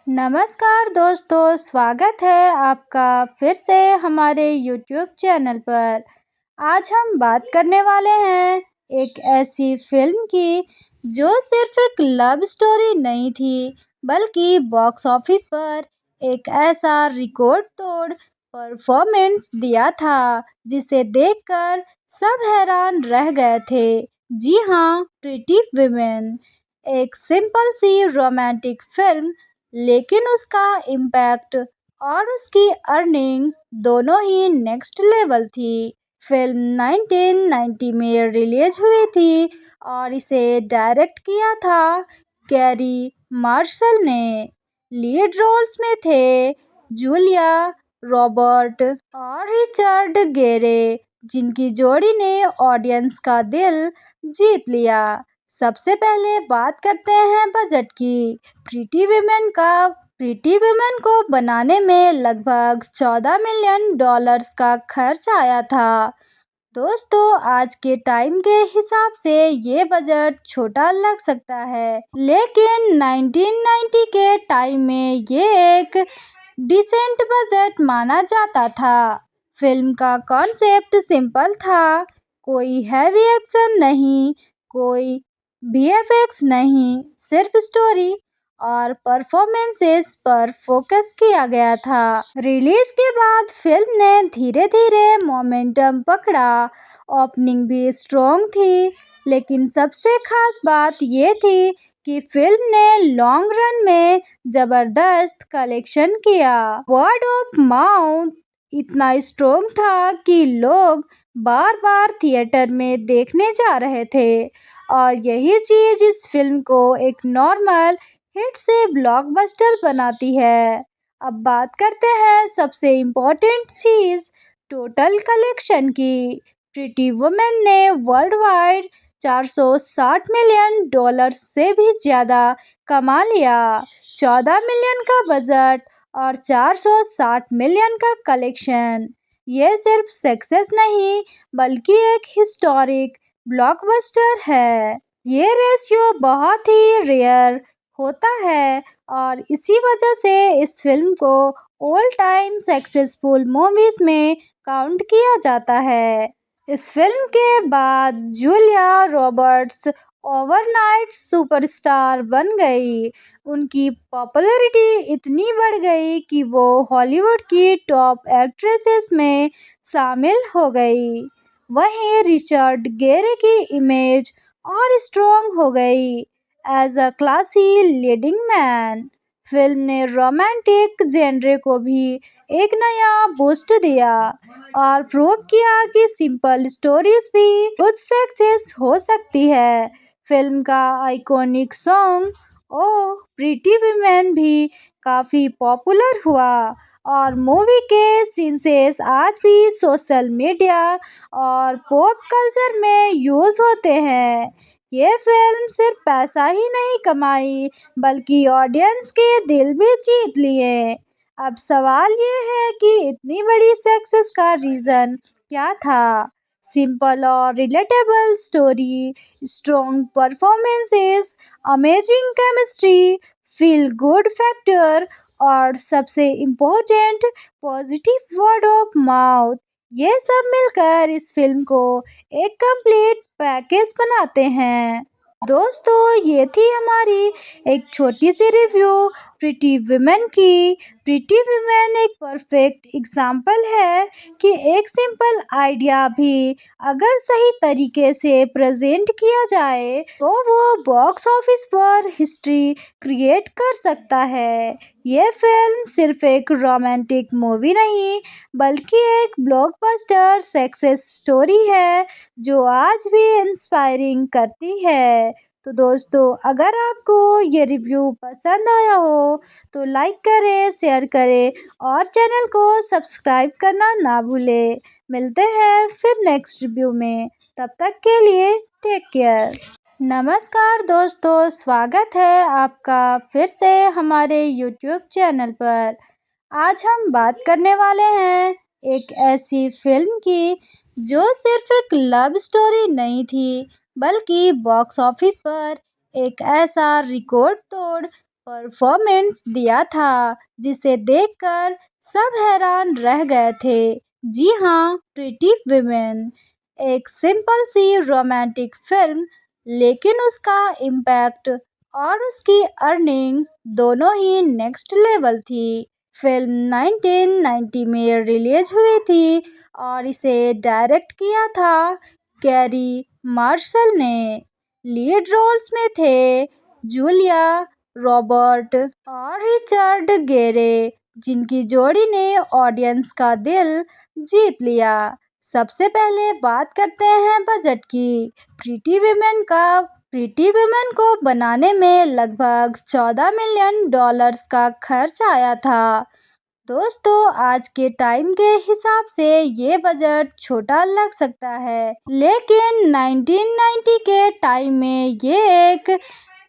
नमस्कार दोस्तों, स्वागत है आपका फिर से हमारे YouTube चैनल पर। आज हम बात करने वाले हैं एक ऐसी फिल्म की जो सिर्फ एक लव स्टोरी नहीं थी, बल्कि बॉक्स ऑफिस पर एक ऐसा रिकॉर्ड तोड़ परफॉर्मेंस दिया था जिसे देखकर सब हैरान रह गए थे। जी हाँ, प्रिटी वुमेन एक सिंपल सी रोमांटिक फिल्म, लेकिन उसका इम्पैक्ट और उसकी अर्निंग दोनों ही नेक्स्ट लेवल थी। फिल्म 1990 में रिलीज हुई थी और इसे डायरेक्ट किया था कैरी मार्शल ने। लीड रोल्स में थे जूलिया रॉबर्ट और रिचर्ड गेरे, जिनकी जोड़ी ने ऑडियंस का दिल जीत लिया। सबसे पहले बात करते हैं बजट की। प्रीटी वुमेन को बनाने में लगभग $14 मिलियन का खर्च आया था। दोस्तों, आज के टाइम के हिसाब से ये बजट छोटा लग सकता है, लेकिन 1990 के टाइम में ये एक डिसेंट बजट माना जाता था। फिल्म का कॉन्सेप्ट सिंपल था, कोई हैवी एक्शन नहीं, कोई VFX नहीं, सिर्फ स्टोरी और परफॉर्मेंसेस पर फोकस किया गया था। रिलीज के बाद फिल्म ने धीरे धीरे मोमेंटम पकड़ा। ओपनिंग भी स्ट्रॉन्ग थी, लेकिन सबसे खास बात ये थी कि फिल्म ने लॉन्ग रन में जबरदस्त कलेक्शन किया। वर्ड ऑफ माउथ इतना स्ट्रॉन्ग था कि लोग बार बार थिएटर में देखने जा रहे थे, और यही चीज इस फिल्म को एक नॉर्मल हिट से ब्लॉकबस्टर बनाती है। अब बात करते हैं सबसे इम्पोर्टेंट चीज, टोटल कलेक्शन की। प्रिटी वुमेन ने वर्ल्ड वाइड $460 मिलियन से भी ज़्यादा कमा लिया। 14 मिलियन का बजट और 460 मिलियन का कलेक्शन, ये सिर्फ सक्सेस नहीं, बल्कि एक हिस्टोरिक ब्लॉकबस्टर है। ये रेशियो बहुत ही रेयर होता है, और इसी वजह से इस फिल्म को ऑल टाइम सक्सेसफुल मूवीज में काउंट किया जाता है। इस फिल्म के बाद जूलिया रॉबर्ट्स ओवरनाइट सुपरस्टार बन गई। उनकी पॉपुलैरिटी इतनी बढ़ गई कि वो हॉलीवुड की टॉप एक्ट्रेसेस में शामिल हो गई। वहीं रिचर्ड गेरे की इमेज और स्ट्रॉन्ग हो गई as a classy leading man. Film ने रोमांटिक जेनरे को भी एक नया बूस्ट दिया और प्रूव किया कि सिंपल स्टोरीज भी कुछ सक्सेस हो सकती है। फिल्म का आइकॉनिक सॉन्ग ओह प्रीटी वुमेन भी काफ़ी पॉपुलर हुआ, और मूवी के सीन्स आज भी सोशल मीडिया और पॉप कल्चर में यूज़ होते हैं। ये फिल्म सिर्फ पैसा ही नहीं कमाई, बल्कि ऑडियंस के दिल भी जीत लिए। अब सवाल ये है कि इतनी बड़ी सक्सेस का रीज़न क्या था? सिंपल और relatable story, strong performances, amazing chemistry, feel good factor, और सबसे important positive word of mouth, ये सब मिलकर इस फिल्म को एक कंप्लीट पैकेज बनाते हैं। दोस्तों, ये थी हमारी एक छोटी सी रिव्यू प्रिटी वुमेन की। प्रिटी वुमेन एक परफेक्ट एग्जाम्पल है कि एक सिंपल आइडिया भी अगर सही तरीके से प्रेजेंट किया जाए तो वो बॉक्स ऑफिस पर हिस्ट्री क्रिएट कर सकता है। ये फिल्म सिर्फ एक रोमांटिक मूवी नहीं, बल्कि एक ब्लॉकबस्टर सक्सेस स्टोरी है जो आज भी इंस्पायरिंग करती है। तो दोस्तों, अगर आपको ये रिव्यू पसंद आया हो तो लाइक करें, शेयर करें और चैनल को सब्सक्राइब करना ना भूलें। मिलते हैं फिर नेक्स्ट रिव्यू में, तब तक के लिए टेक केयर। नमस्कार दोस्तों, स्वागत है आपका फिर से हमारे YouTube चैनल पर। आज हम बात करने वाले हैं एक ऐसी फिल्म की जो सिर्फ एक लव स्टोरी नहीं थी, बल्कि बॉक्स ऑफिस पर एक ऐसा रिकॉर्ड तोड़ परफॉर्मेंस दिया था जिसे देखकर सब हैरान रह गए थे। जी हाँ, प्रीटी वुमेन एक सिंपल सी रोमांटिक फिल्म, लेकिन उसका इम्पैक्ट और उसकी अर्निंग दोनों ही नेक्स्ट लेवल थी। फिल्म 1990 में रिलीज हुई थी और इसे डायरेक्ट किया था कैरी मार्शल ने। लीड रोल्स में थे जूलिया रॉबर्ट और रिचर्ड गेरे, जिनकी जोड़ी ने ऑडियंस का दिल जीत लिया। सबसे पहले बात करते हैं बजट की। प्रीटी वुमेन को बनाने में लगभग $14 मिलियन का खर्च आया था। दोस्तों, आज के टाइम के हिसाब से ये बजट छोटा लग सकता है, लेकिन 1990 के टाइम में ये एक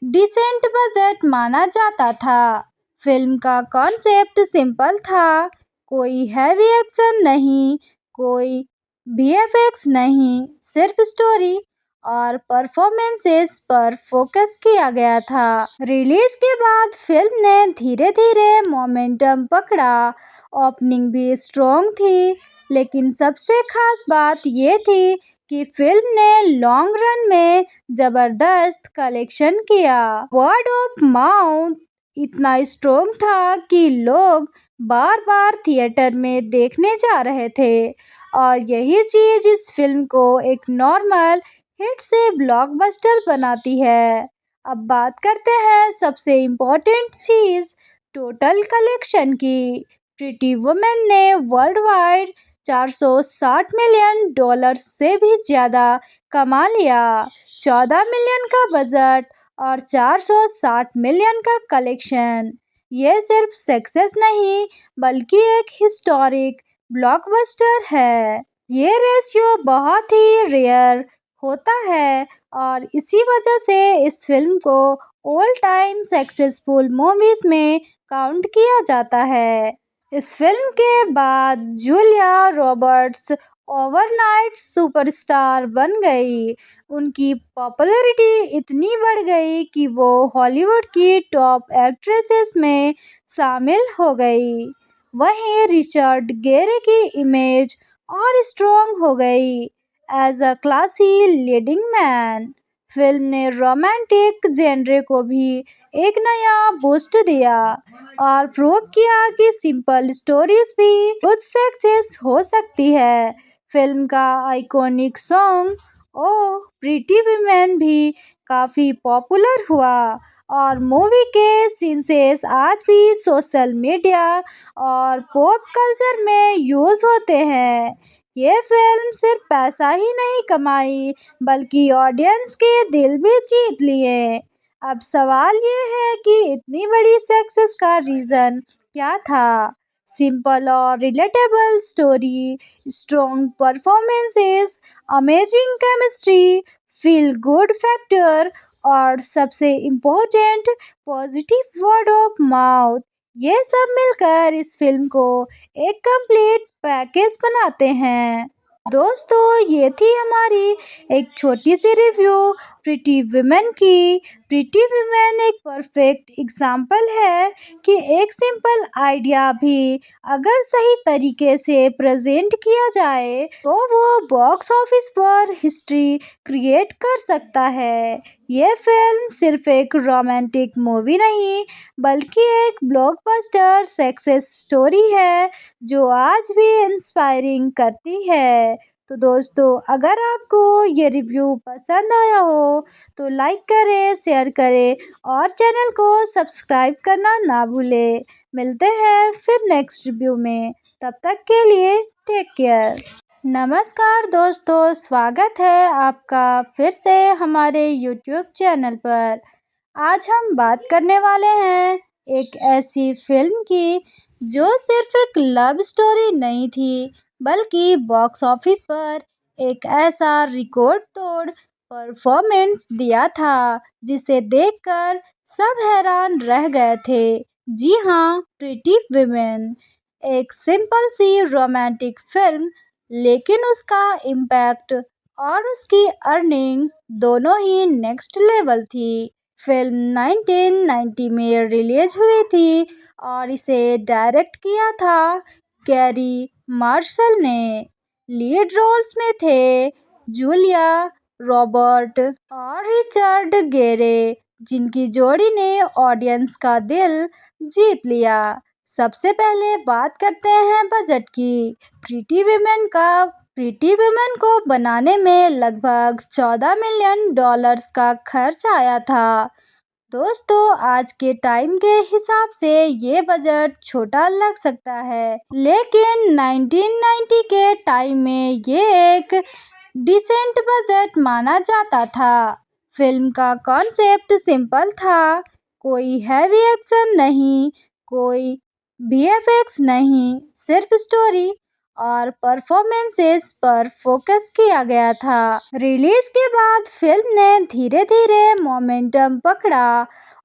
डिसेंट बजट माना जाता था। फिल्म का कॉन्सेप्ट सिंपल था, कोई हैवी एक्शन नहीं, कोई वीएफएक्स नहीं, सिर्फ स्टोरी और परफॉर्मेंसेस पर फोकस किया गया था। रिलीज के बाद फिल्म ने धीरे धीरे मोमेंटम पकड़ा। ओपनिंग भी स्ट्रॉन्ग थी, लेकिन सबसे खास बात ये थी कि फिल्म ने लॉन्ग रन में जबरदस्त कलेक्शन किया। वर्ड ऑफ माउथ इतना स्ट्रॉन्ग था कि लोग बार बार थिएटर में देखने जा रहे थे, और यही चीज इस फिल्म को एक नॉर्मल हिट से ब्लॉकबस्टर बनाती है। अब बात करते हैं सबसे इम्पोर्टेंट चीज, टोटल कलेक्शन की। प्रीटी वुमेन ने वर्ल्ड वाइड $460 मिलियन से भी ज़्यादा कमा लिया। 14 मिलियन का बजट और 460 मिलियन का कलेक्शन, ये सिर्फ सक्सेस नहीं बल्कि एक हिस्टोरिक ब्लॉकबस्टर है। ये रेशियो बहुत ही रेयर होता है और इसी वजह से इस फिल्म को ऑल टाइम सक्सेसफुल मूवीज में काउंट किया जाता है। इस फिल्म के बाद जूलिया रॉबर्ट्स ओवरनाइट सुपरस्टार बन गई। उनकी पॉपुलैरिटी इतनी बढ़ गई कि वो हॉलीवुड की टॉप एक्ट्रेसेस में शामिल हो गई। वहीं रिचर्ड गेरे की इमेज और स्ट्रॉन्ग हो गई as a classy leading man. Film ने रोमांटिक जेनरे को भी एक नया बूस्ट दिया और प्रूव किया कि सिंपल स्टोरीज भी कुछ सक्सेस हो सकती है। फिल्म का आइकॉनिक सॉन्ग ओह प्रीटी वुमेन भी काफ़ी पॉपुलर हुआ और मूवी के सीन्स आज भी सोशल मीडिया और पॉप कल्चर में यूज़ होते हैं। ये फिल्म सिर्फ पैसा ही नहीं कमाई बल्कि ऑडियंस के दिल भी जीत लिए। अब सवाल ये है कि इतनी बड़ी सक्सेस का रीज़न क्या था? सिंपल और relatable story, strong performances, amazing chemistry, feel good factor और सबसे important positive word of mouth, ये सब मिलकर इस फिल्म को एक कंप्लीट पैकेज बनाते हैं। दोस्तों, ये थी हमारी एक छोटी सी रिव्यू प्रीटी वुमेन की। प्रीटी वुमेन एक परफेक्ट एग्जाम्पल है कि एक सिंपल आइडिया भी अगर सही तरीके से प्रेजेंट किया जाए तो वो बॉक्स ऑफिस पर हिस्ट्री क्रिएट कर सकता है। ये फिल्म सिर्फ एक रोमांटिक मूवी नहीं बल्कि एक ब्लॉकबस्टर सक्सेस स्टोरी है जो आज भी इंस्पायरिंग करती है। तो दोस्तों, अगर आपको ये रिव्यू पसंद आया हो तो लाइक करें, शेयर करें और चैनल को सब्सक्राइब करना ना भूलें। मिलते हैं फिर नेक्स्ट रिव्यू में, तब तक के लिए टेक केयर। नमस्कार दोस्तों, स्वागत है आपका फिर से हमारे यूट्यूब चैनल पर। आज हम बात करने वाले हैं एक ऐसी फिल्म की जो सिर्फ एक लव स्टोरी नहीं थी बल्कि बॉक्स ऑफिस पर एक ऐसा रिकॉर्ड तोड़ परफॉर्मेंस दिया था जिसे देखकर सब हैरान रह गए थे। जी हाँ, प्रीटी वुमेन एक सिंपल सी रोमांटिक फिल्म, लेकिन उसका इम्पैक्ट और उसकी अर्निंग दोनों ही नेक्स्ट लेवल थी। फिल्म 1990 में रिलीज हुई थी और इसे डायरेक्ट किया था कैरी मार्शल ने। लीड रोल्स में थे जूलिया रॉबर्ट और रिचर्ड गेरे, जिनकी जोड़ी ने ऑडियंस का दिल जीत लिया। सबसे पहले बात करते हैं बजट की। प्रीटी वुमेन को बनाने में लगभग $14 मिलियन का खर्च आया था। दोस्तों, आज के टाइम के हिसाब से ये बजट छोटा लग सकता है, लेकिन 1990 के टाइम में ये एक डिसेंट बजट माना जाता था। फिल्म का कॉन्सेप्ट सिंपल था, कोई हैवी एक्शन नहीं, कोई वीएफएक्स नहीं, सिर्फ स्टोरी और परफॉर्मेंसेस पर फोकस किया गया था। रिलीज के बाद फिल्म ने धीरे धीरे मोमेंटम पकड़ा।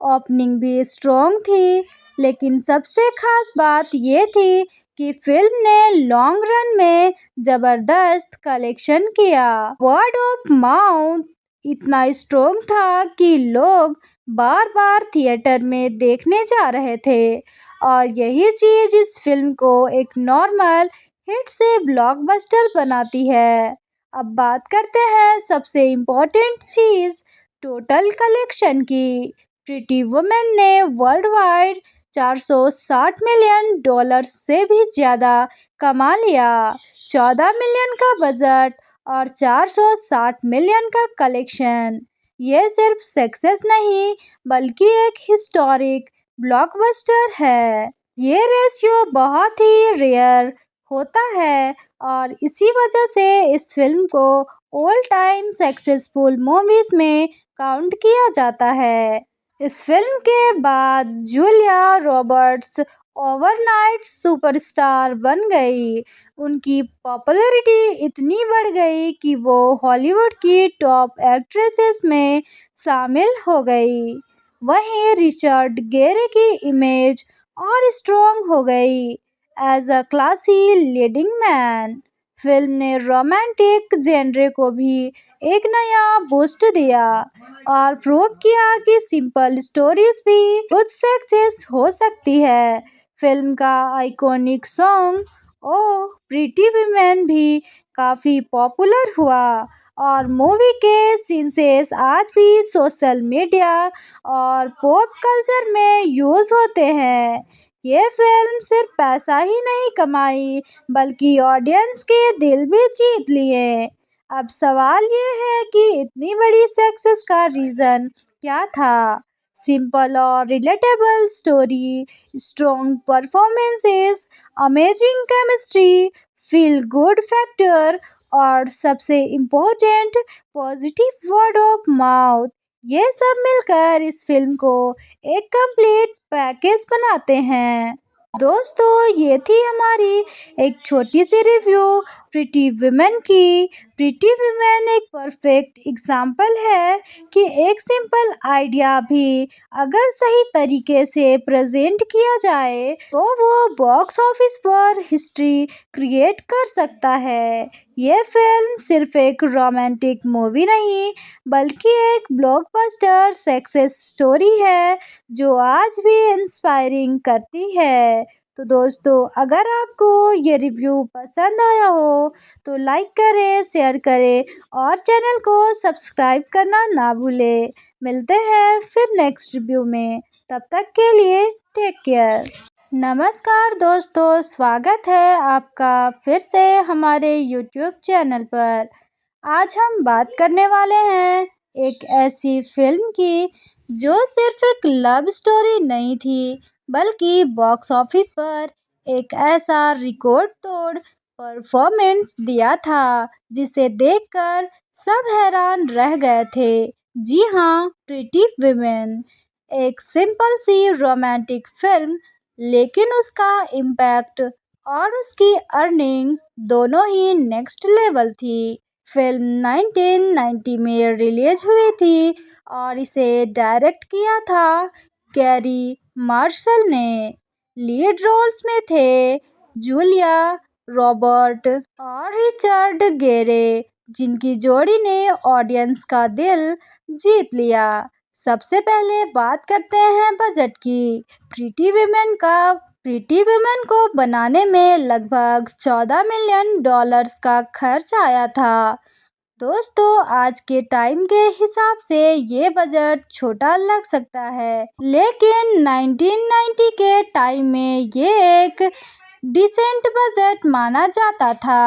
ओपनिंग भी स्ट्रॉन्ग थी, लेकिन सबसे खास बात ये थी कि फिल्म ने लॉन्ग रन में जबरदस्त कलेक्शन किया। वर्ड ऑफ माउथ इतना स्ट्रॉन्ग था कि लोग बार बार थिएटर में देखने जा रहे थे, और यही चीज इस फिल्म को एक नॉर्मल हिट से ब्लॉकबस्टर बनाती है। अब बात करते हैं सबसे इम्पोर्टेंट चीज, टोटल कलेक्शन की। प्रीटी वुमेन ने वर्ल्ड वाइड $460 मिलियन से भी ज़्यादा कमा लिया। 14 मिलियन का बजट और 460 मिलियन का कलेक्शन, ये सिर्फ सक्सेस नहीं बल्कि एक हिस्टोरिक ब्लॉकबस्टर है। ये रेशियो बहुत ही रेयर होता है, और इसी वजह से इस फिल्म को ऑल टाइम सक्सेसफुल मूवीज में काउंट किया जाता है। इस फिल्म के बाद जूलिया रॉबर्ट्स ओवरनाइट सुपरस्टार बन गई। उनकी पॉपुलैरिटी इतनी बढ़ गई कि वो हॉलीवुड की टॉप एक्ट्रेसेस में शामिल हो गई। वहीं रिचर्ड गेरे की इमेज और स्ट्रॉन्ग हो गई as a classy leading man. Film ने रोमांटिक जेनरे को भी एक नया बूस्ट दिया और प्रूव किया कि सिंपल स्टोरीज भी कुछ सक्सेस हो सकती है। फिल्म का आइकॉनिक सॉन्ग ओह प्रीटी वुमेन भी काफ़ी पॉपुलर हुआ, और मूवी के सीन्स आज भी सोशल मीडिया और पॉप कल्चर में यूज़ होते हैं। ये फिल्म सिर्फ पैसा ही नहीं कमाई, बल्कि ऑडियंस के दिल भी जीत लिए। अब सवाल ये है कि इतनी बड़ी सक्सेस का रीज़न क्या था? सिंपल और relatable story, strong performances, amazing chemistry, feel good factor और सबसे important positive word of mouth, ये सब मिलकर इस फिल्म को एक कंप्लीट पैकेज बनाते हैं। दोस्तों, ये थी हमारी एक छोटी सी रिव्यू प्रीटी वुमेन की। प्रीटी वुमेन एक परफेक्ट एग्जाम्पल है कि एक सिंपल आइडिया भी अगर सही तरीके से प्रेजेंट किया जाए तो वो बॉक्स ऑफिस पर हिस्ट्री क्रिएट कर सकता है। ये फिल्म सिर्फ एक रोमांटिक मूवी नहीं, बल्कि एक ब्लॉकबस्टर सक्सेस स्टोरी है जो आज भी इंस्पायरिंग करती है। तो दोस्तों, अगर आपको ये रिव्यू पसंद आया हो तो लाइक करें, शेयर करें और चैनल को सब्सक्राइब करना ना भूलें। मिलते हैं फिर नेक्स्ट रिव्यू में, तब तक के लिए टेक केयर। नमस्कार दोस्तों, स्वागत है आपका फिर से हमारे YouTube चैनल पर। आज हम बात करने वाले हैं एक ऐसी फिल्म की जो सिर्फ एक लव स्टोरी नहीं थी, बल्कि बॉक्स ऑफिस पर एक ऐसा रिकॉर्ड तोड़ परफॉर्मेंस दिया था जिसे देखकर सब हैरान रह गए थे। जी हाँ, प्रीटी वुमेन एक सिंपल सी रोमांटिक फिल्म, लेकिन उसका इम्पैक्ट और उसकी अर्निंग दोनों ही नेक्स्ट लेवल थी। फिल्म 1990 में रिलीज हुई थी और इसे डायरेक्ट किया था कैरी मार्शल ने। लीड रोल्स में थे जूलिया रॉबर्ट और रिचर्ड गेरे, जिनकी जोड़ी ने ऑडियंस का दिल जीत लिया। सबसे पहले बात करते हैं बजट की। प्रीटी वुमेन को बनाने में लगभग $14 मिलियन का खर्च आया था। दोस्तों, आज के टाइम के हिसाब से ये बजट छोटा लग सकता है, लेकिन 1990 के टाइम में ये एक डिसेंट बजट माना जाता था।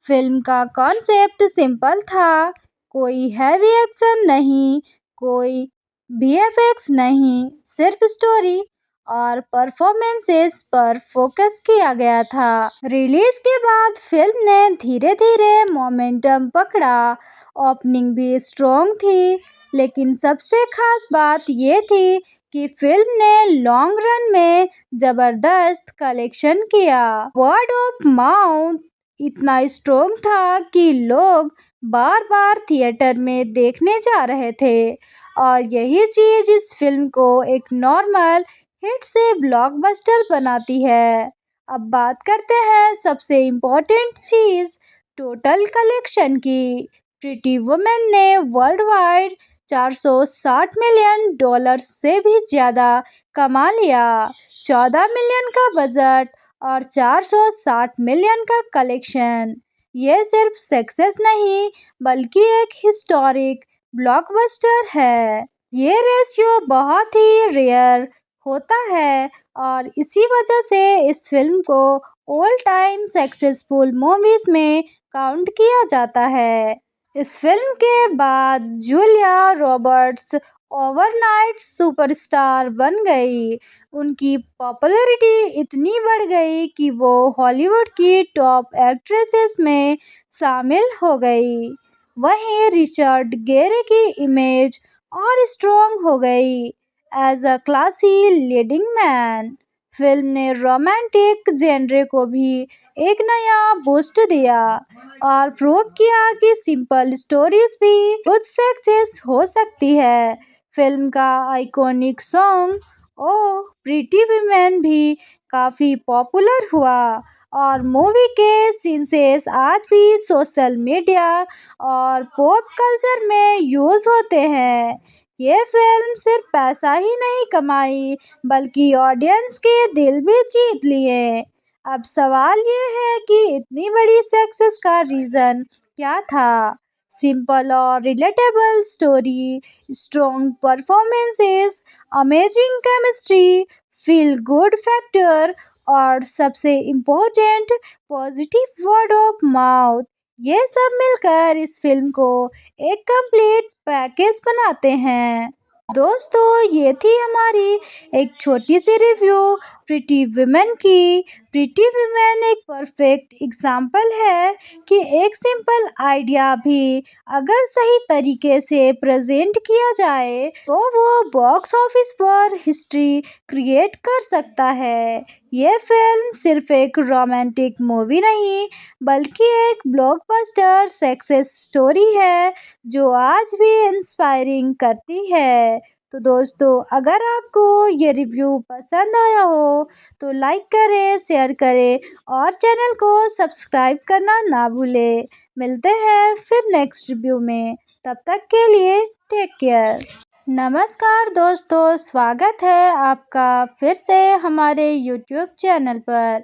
फिल्म का कॉन्सेप्ट सिंपल था, कोई हैवी एक्शन नहीं, कोई वीएफएक्स नहीं, सिर्फ स्टोरी और परफॉर्मेंसेस पर फोकस किया गया था। रिलीज के बाद फिल्म ने धीरे धीरे मोमेंटम पकड़ा। ओपनिंग भी स्ट्रॉन्ग थी, लेकिन सबसे खास बात ये थी कि फिल्म ने लॉन्ग रन में जबरदस्त कलेक्शन किया। वर्ड ऑफ माउथ इतना स्ट्रॉन्ग था कि लोग बार बार थिएटर में देखने जा रहे थे, और यही चीज इस फिल्म को एक नॉर्मल हिट से ब्लॉकबस्टर बनाती है। अब बात करते हैं सबसे इम्पोर्टेंट चीज, टोटल कलेक्शन की। प्रीटी वुमेन ने वर्ल्ड वाइड $460 मिलियन से भी ज़्यादा कमा लिया। 14 मिलियन का बजट और 460 मिलियन का कलेक्शन, ये सिर्फ सक्सेस नहीं बल्कि एक हिस्टोरिक ब्लॉकबस्टर है। ये रेशियो बहुत ही रेयर होता है, और इसी वजह से इस फिल्म को ऑल टाइम सक्सेसफुल मूवीज में काउंट किया जाता है। इस फिल्म के बाद जूलिया रॉबर्ट्स ओवरनाइट सुपरस्टार बन गई। उनकी पॉपुलैरिटी इतनी बढ़ गई कि वो हॉलीवुड की टॉप एक्ट्रेसेस में शामिल हो गई। वहीं रिचर्ड गेरे की इमेज और स्ट्रॉन्ग हो गई as a classy leading man. Film ने रोमांटिक जेनरे को भी एक नया बूस्ट दिया और प्रूव किया कि सिंपल स्टोरीज भी कुछ सक्सेस हो सकती है। फिल्म का आइकॉनिक सॉन्ग ओह प्रीटी वुमेन भी काफ़ी पॉपुलर हुआ, और मूवी के सीन्स आज भी सोशल मीडिया और पॉप कल्चर में यूज़ होते हैं। ये फिल्म सिर्फ पैसा ही नहीं कमाई, बल्कि ऑडियंस के दिल भी जीत लिए। अब सवाल ये है कि इतनी बड़ी सक्सेस का रीज़न क्या था? सिंपल और relatable story, strong performances, amazing chemistry, feel good factor, और सबसे important positive word of mouth, ये सब मिलकर इस फिल्म को एक कंप्लीट पैकेज बनाते हैं। दोस्तों, ये थी हमारी एक छोटी सी रिव्यू प्रीटी वुमेन की। प्रीटी वुमेन एक परफेक्ट एग्जाम्पल है कि एक सिंपल आइडिया भी अगर सही तरीके से प्रेजेंट किया जाए तो वो बॉक्स ऑफिस पर हिस्ट्री क्रिएट कर सकता है। ये फिल्म सिर्फ एक रोमांटिक मूवी नहीं, बल्कि एक ब्लॉकबस्टर सक्सेस स्टोरी है जो आज भी इंस्पायरिंग करती है। तो दोस्तों, अगर आपको ये रिव्यू पसंद आया हो तो लाइक करें, शेयर करें और चैनल को सब्सक्राइब करना ना भूलें। मिलते हैं फिर नेक्स्ट रिव्यू में, तब तक के लिए टेक केयर। नमस्कार दोस्तों, स्वागत है आपका फिर से हमारे यूट्यूब चैनल पर।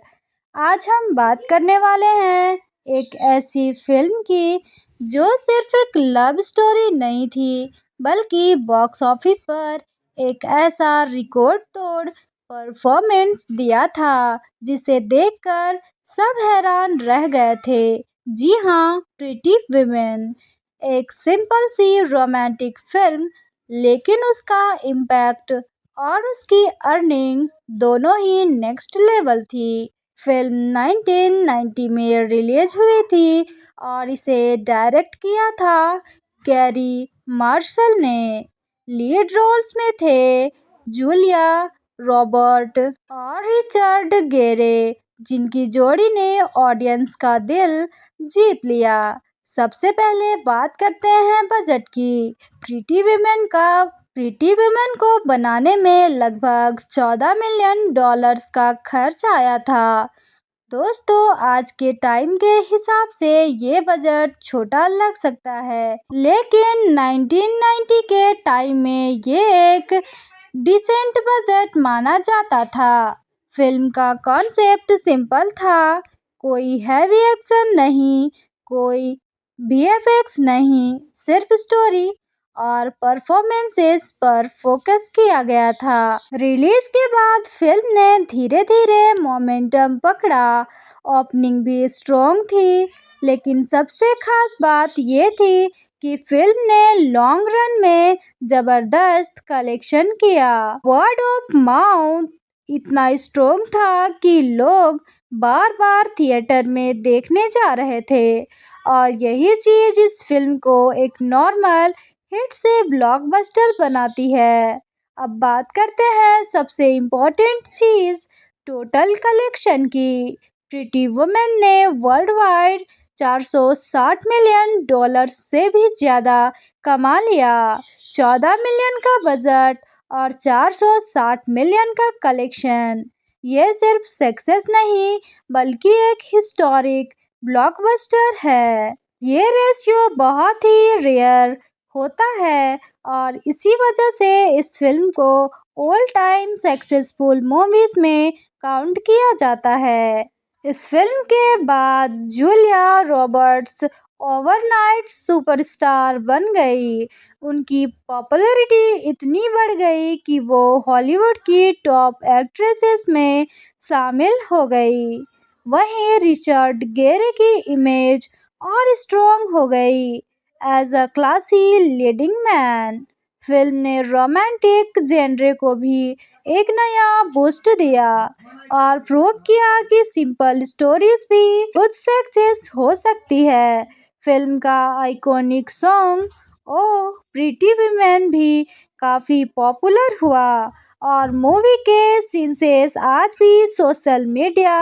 आज हम बात करने वाले हैं एक ऐसी फिल्म की जो सिर्फ एक लव स्टोरी नहीं थी, बल्कि बॉक्स ऑफिस पर एक ऐसा रिकॉर्ड तोड़ परफॉर्मेंस दिया था जिसे देखकर सब हैरान रह गए थे। जी हाँ, प्रीटी वुमेन एक सिंपल सी रोमांटिक फिल्म, लेकिन उसका इम्पैक्ट और उसकी अर्निंग दोनों ही नेक्स्ट लेवल थी। फिल्म 1990 में रिलीज हुई थी और इसे डायरेक्ट किया था कैरी मार्शल ने। लीड रोल्स में थे जूलिया रॉबर्ट और रिचर्ड गेरे, जिनकी जोड़ी ने ऑडियंस का दिल जीत लिया। सबसे पहले बात करते हैं बजट की। प्रीटी वुमेन को बनाने में लगभग $14 मिलियन का खर्च आया था। दोस्तों आज के टाइम के हिसाब से ये बजट छोटा लग सकता है, लेकिन 1990 के टाइम में ये एक डिसेंट बजट माना जाता था। फिल्म का कॉन्सेप्ट सिंपल था, कोई हैवी एक्शन नहीं, कोई वीएफएक्स नहीं, सिर्फ स्टोरी और परफॉर्मेंसेस पर फोकस किया गया था। रिलीज के बाद फिल्म ने धीरे धीरे मोमेंटम पकड़ा, ओपनिंग भी स्ट्रॉन्ग थी, लेकिन सबसे खास बात ये थी कि फिल्म ने लॉन्ग रन में जबरदस्त कलेक्शन किया। वर्ड ऑफ माउथ इतना स्ट्रॉन्ग था कि लोग बार बार थिएटर में देखने जा रहे थे, और यही चीज़ इस फिल्म को एक नॉर्मल हिट से ब्लॉकबस्टर बनाती है। अब बात करते हैं सबसे इम्पोर्टेंट चीज़, टोटल कलेक्शन की। प्रीटी वुमेन ने वर्ल्ड वाइड $460 मिलियन से भी ज़्यादा कमा लिया। 14 मिलियन का बजट और 460 मिलियन का कलेक्शन, ये सिर्फ सक्सेस नहीं बल्कि एक हिस्टोरिक ब्लॉकबस्टर है। ये रेशियो बहुत ही रेयर होता है और इसी वजह से इस फिल्म को ऑल टाइम सक्सेसफुल मूवीज में काउंट किया जाता है। इस फिल्म के बाद जूलिया रॉबर्ट्स ओवरनाइट सुपरस्टार बन गई। उनकी पॉपुलैरिटी इतनी बढ़ गई कि वो हॉलीवुड की टॉप एक्ट्रेसेस में शामिल हो गई। वहीं रिचर्ड गेरे की इमेज और स्ट्रॉन्ग हो गई as a classy leading man. Film ने रोमांटिक जेनरे को भी एक नया बूस्ट दिया और प्रूव किया कि सिंपल स्टोरीज भी कुछ सक्सेस हो सकती है। फिल्म का आइकॉनिक सॉन्ग ओह प्रीटी वुमेन भी काफ़ी पॉपुलर हुआ और मूवी के सीन्स आज भी सोशल मीडिया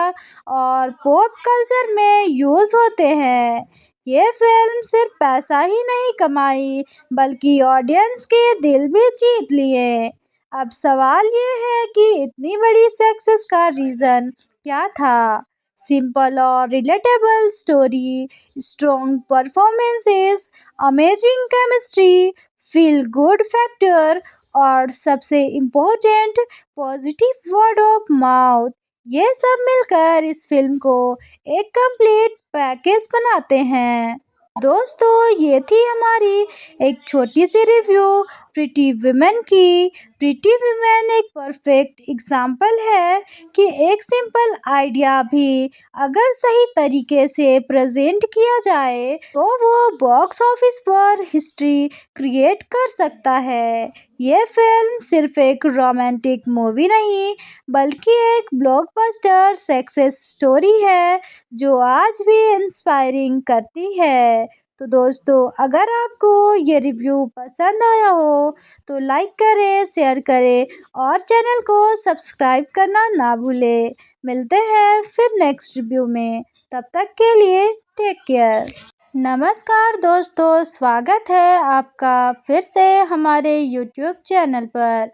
और पॉप कल्चर में यूज़ होते हैं। ये फिल्म सिर्फ पैसा ही नहीं कमाई बल्कि ऑडियंस के दिल भी जीत लिए। अब सवाल ये है कि इतनी बड़ी सक्सेस का रीज़न क्या था? सिंपल और relatable story, strong performances, amazing chemistry, feel good factor और सबसे important positive word of mouth, ये सब मिलकर इस फिल्म को एक कंप्लीट पैकेज बनाते हैं। दोस्तों ये थी हमारी एक छोटी सी रिव्यू प्रीटी वुमेन की। प्रीटी वुमेन एक परफेक्ट एग्जाम्पल है कि एक सिंपल आइडिया भी अगर सही तरीके से प्रेजेंट किया जाए तो वो बॉक्स ऑफिस पर हिस्ट्री क्रिएट कर सकता है। ये फिल्म सिर्फ एक रोमांटिक मूवी नहीं बल्कि एक ब्लॉकबस्टर सक्सेस स्टोरी है जो आज भी इंस्पायरिंग करती है। तो दोस्तों अगर आपको ये रिव्यू पसंद आया हो तो लाइक करें, शेयर करें और चैनल को सब्सक्राइब करना ना भूलें। मिलते हैं फिर नेक्स्ट रिव्यू में, तब तक के लिए टेक केयर। नमस्कार दोस्तों, स्वागत है आपका फिर से हमारे YouTube चैनल पर।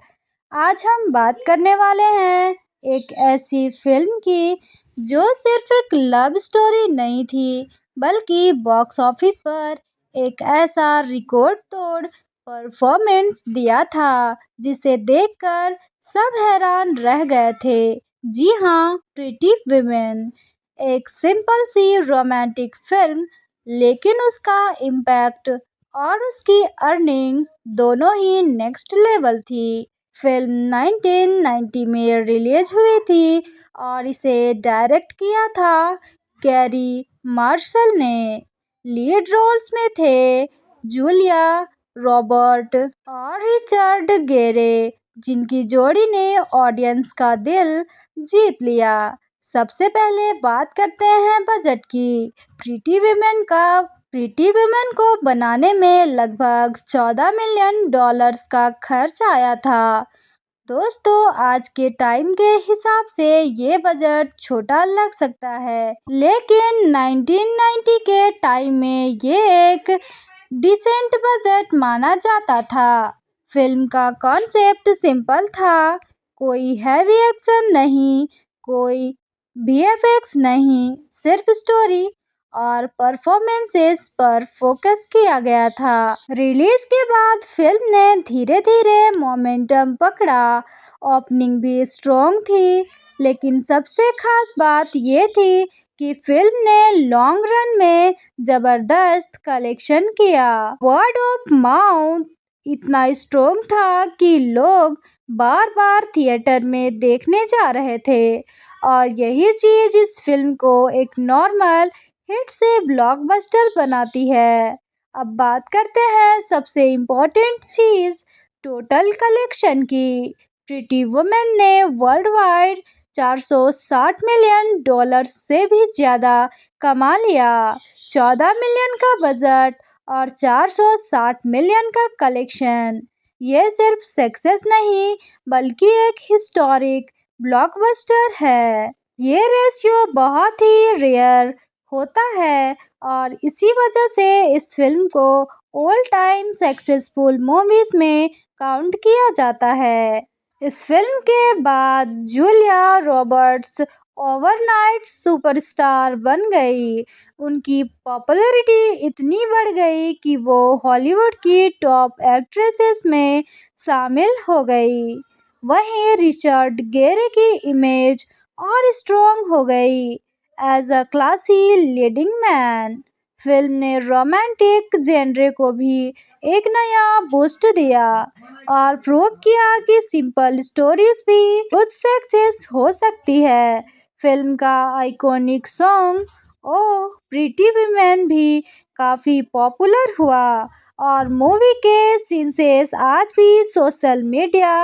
आज हम बात करने वाले हैं एक ऐसी फिल्म की जो सिर्फ एक लव स्टोरी नहीं थी बल्कि बॉक्स ऑफिस पर एक ऐसा रिकॉर्ड तोड़ परफॉर्मेंस दिया था जिसे देखकर सब हैरान रह गए थे। जी हाँ, प्रीटी वुमेन एक सिंपल सी रोमांटिक फिल्म, लेकिन उसका इम्पैक्ट और उसकी अर्निंग दोनों ही नेक्स्ट लेवल थी। फिल्म 1990 में रिलीज हुई थी और इसे डायरेक्ट किया था कैरी मार्शल ने। लीड रोल्स में थे जूलिया रॉबर्ट और रिचर्ड गेरे, जिनकी जोड़ी ने ऑडियंस का दिल जीत लिया। सबसे पहले बात करते हैं बजट की। प्रीटी वुमेन को बनाने में लगभग $14 मिलियन का खर्च आया था। दोस्तों आज के टाइम के हिसाब से ये बजट छोटा लग सकता है, लेकिन 1990 के टाइम में ये एक डिसेंट बजट माना जाता था। फिल्म का कॉन्सेप्ट सिंपल था, कोई हैवी एक्शन नहीं, कोई वीएफएक्स नहीं, सिर्फ स्टोरी और परफॉर्मेंसेस पर फोकस किया गया था। रिलीज के बाद फिल्म ने धीरे धीरे मोमेंटम पकड़ा। ओपनिंग भी स्ट्रॉन्ग थी, लेकिन सबसे खास बात ये थी कि फिल्म ने लॉन्ग रन में जबरदस्त कलेक्शन किया। वर्ड ऑफ माउथ इतना स्ट्रॉन्ग था कि लोग बार बार थिएटर में देखने जा रहे थे, और यही चीज इस फिल्म को एक नॉर्मल हिट से ब्लॉकबस्टर बनाती है। अब बात करते हैं सबसे इम्पोर्टेंट चीज, टोटल कलेक्शन की। प्रीटी वुमेन ने वर्ल्ड वाइड 460 मिलियन डॉलर से भी ज़्यादा कमा लिया। 14 मिलियन का बजट और 460 मिलियन का कलेक्शन, ये सिर्फ सक्सेस नहीं बल्कि एक हिस्टोरिक ब्लॉकबस्टर है। ये रेशियो बहुत ही रेयर होता है, और इसी वजह से इस फिल्म को ऑल टाइम सक्सेसफुल मूवीज में काउंट किया जाता है। इस फिल्म के बाद जूलिया रॉबर्ट्स ओवरनाइट सुपरस्टार बन गई। उनकी पॉपुलैरिटी इतनी बढ़ गई कि वो हॉलीवुड की टॉप एक्ट्रेसेस में शामिल हो गई। वहीं रिचर्ड गेरे की इमेज और स्ट्रॉन्ग हो गई as a classy leading man. Film ने रोमांटिक जेनरे को भी एक नया बूस्ट दिया और प्रूव किया कि सिंपल स्टोरीज भी कुछ सक्सेस हो सकती है। फिल्म का आइकॉनिक सॉन्ग ओह प्रीटी वुमेन भी काफ़ी पॉपुलर हुआ, और मूवी के सीन्स आज भी सोशल मीडिया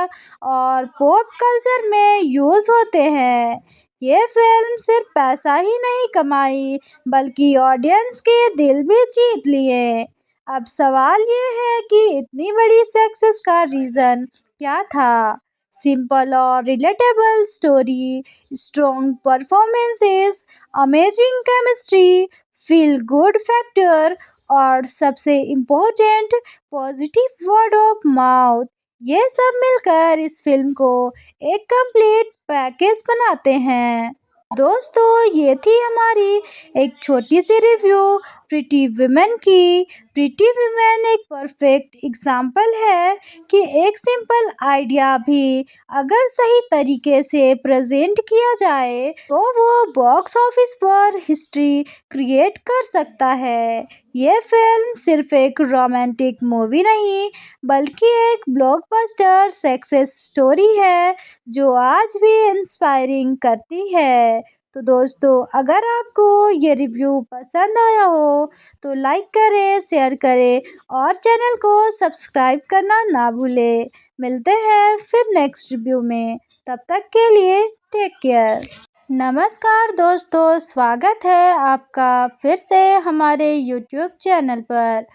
और पॉप कल्चर में यूज़ होते हैं। ये फिल्म सिर्फ पैसा ही नहीं कमाई, बल्कि ऑडियंस के दिल भी जीत लिए। अब सवाल ये है कि इतनी बड़ी सक्सेस का रीज़न क्या था? सिंपल और relatable story, strong performances, amazing chemistry, feel good factor और सबसे important positive word of mouth, ये सब मिलकर इस फिल्म को एक कंप्लीट पैकेज बनाते हैं। दोस्तों, ये थी हमारी एक छोटी सी रिव्यू प्रीटी वुमेन की। प्रीटी वुमेन एक परफेक्ट एग्जाम्पल है कि एक सिंपल आइडिया भी अगर सही तरीके से प्रेजेंट किया जाए तो वो बॉक्स ऑफिस पर हिस्ट्री क्रिएट कर सकता है। ये फिल्म सिर्फ एक रोमांटिक मूवी नहीं, बल्कि एक ब्लॉकबस्टर सक्सेस स्टोरी है जो आज भी इंस्पायरिंग करती है। तो दोस्तों, अगर आपको ये रिव्यू पसंद आया हो तो लाइक करें, शेयर करें और चैनल को सब्सक्राइब करना ना भूलें। मिलते हैं फिर नेक्स्ट रिव्यू में, तब तक के लिए टेक केयर। नमस्कार दोस्तों, स्वागत है आपका फिर से हमारे YouTube चैनल पर।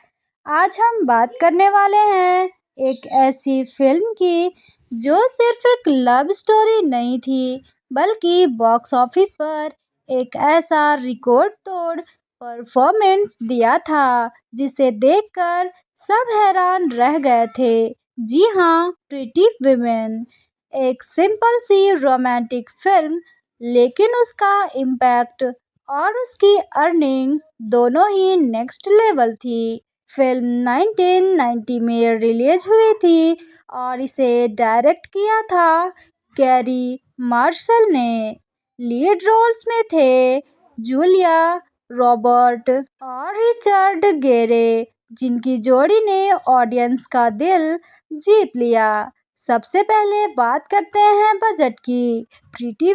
आज हम बात करने वाले हैं एक ऐसी फिल्म की जो सिर्फ एक लव स्टोरी नहीं थी, बल्कि बॉक्स ऑफिस पर एक ऐसा रिकॉर्ड तोड़ परफॉर्मेंस दिया था जिसे देखकर सब हैरान रह गए थे। जी हाँ, प्रीटी वुमेन एक सिंपल सी रोमांटिक फिल्म, लेकिन उसका इम्पैक्ट और उसकी अर्निंग दोनों ही नेक्स्ट लेवल थी। फिल्म 1990 में रिलीज हुई थी और इसे डायरेक्ट किया था कैरी मार्शल ने। लीड रोल्स में थे जूलिया रॉबर्ट और रिचर्ड गेरे, जिनकी जोड़ी ने ऑडियंस का दिल जीत लिया। सबसे पहले बात करते हैं बजट की। प्रीटी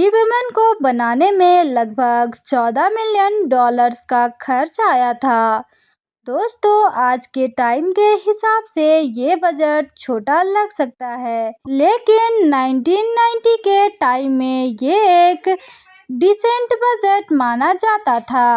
वुमेन को बनाने में लगभग 14 मिलियन डॉलर्स का खर्च आया था। दोस्तों, आज के टाइम के हिसाब से ये बजट छोटा लग सकता है, लेकिन 1990 के टाइम में ये एक डिसेंट बजट माना जाता था।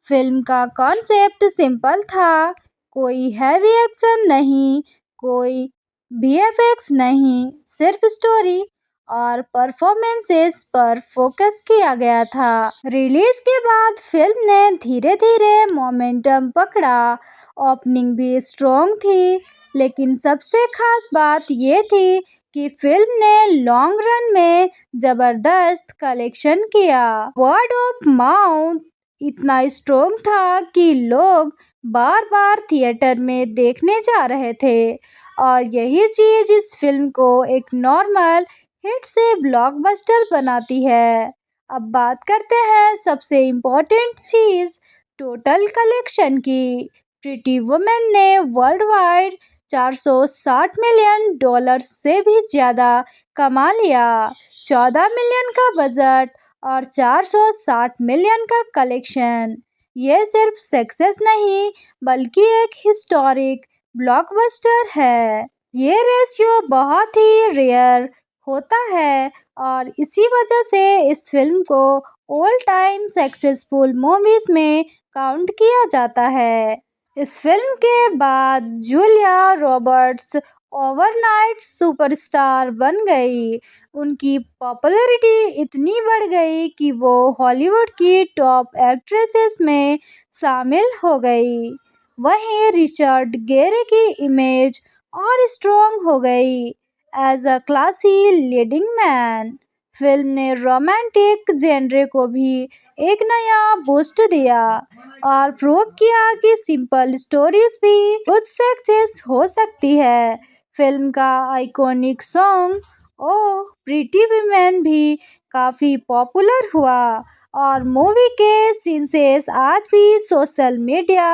फिल्म का कॉन्सेप्ट सिंपल था, कोई हैवी एक्शन नहीं, कोई वीएफएक्स नहीं, सिर्फ स्टोरी और परफॉर्मेंसेस पर फोकस किया गया था। रिलीज के बाद फिल्म ने धीरे धीरे मोमेंटम पकड़ा। ओपनिंग भी स्ट्रॉन्ग थी, लेकिन सबसे खास बात ये थी कि फिल्म ने लॉन्ग रन में जबरदस्त कलेक्शन किया। वर्ड ऑफ माउथ इतना स्ट्रॉन्ग था कि लोग बार बार थिएटर में देखने जा रहे थे और यही चीज इस फिल्म को एक नॉर्मल हिट से ब्लॉकबस्टर बनाती है। अब बात करते हैं सबसे इम्पोर्टेंट चीज, टोटल कलेक्शन की। प्रीटी वुमेन ने वर्ल्ड वाइड $460 मिलियन से भी ज़्यादा कमा लिया। 14 मिलियन का बजट और 460 मिलियन का कलेक्शन, ये सिर्फ सक्सेस नहीं बल्कि एक हिस्टोरिक ब्लॉकबस्टर है। ये रेशियो बहुत ही रेयर होता है और इसी वजह से इस फिल्म को ऑल टाइम सक्सेसफुल मूवीज में काउंट किया जाता है। इस फिल्म के बाद जूलिया रॉबर्ट्स ओवरनाइट सुपरस्टार बन गई। उनकी पॉपुलैरिटी इतनी बढ़ गई कि वो हॉलीवुड की टॉप एक्ट्रेसेस में शामिल हो गई। वहीं रिचर्ड गेरे की इमेज और स्ट्रॉन्ग हो गई as a classy leading man. Film ने रोमांटिक जेनरे को भी एक नया बूस्ट दिया और प्रूव किया कि सिंपल स्टोरीज भी कुछ सक्सेस हो सकती है। फिल्म का आइकॉनिक सॉन्ग ओह प्रीटी वुमेन भी काफ़ी पॉपुलर हुआ और मूवी के सीन्स आज भी सोशल मीडिया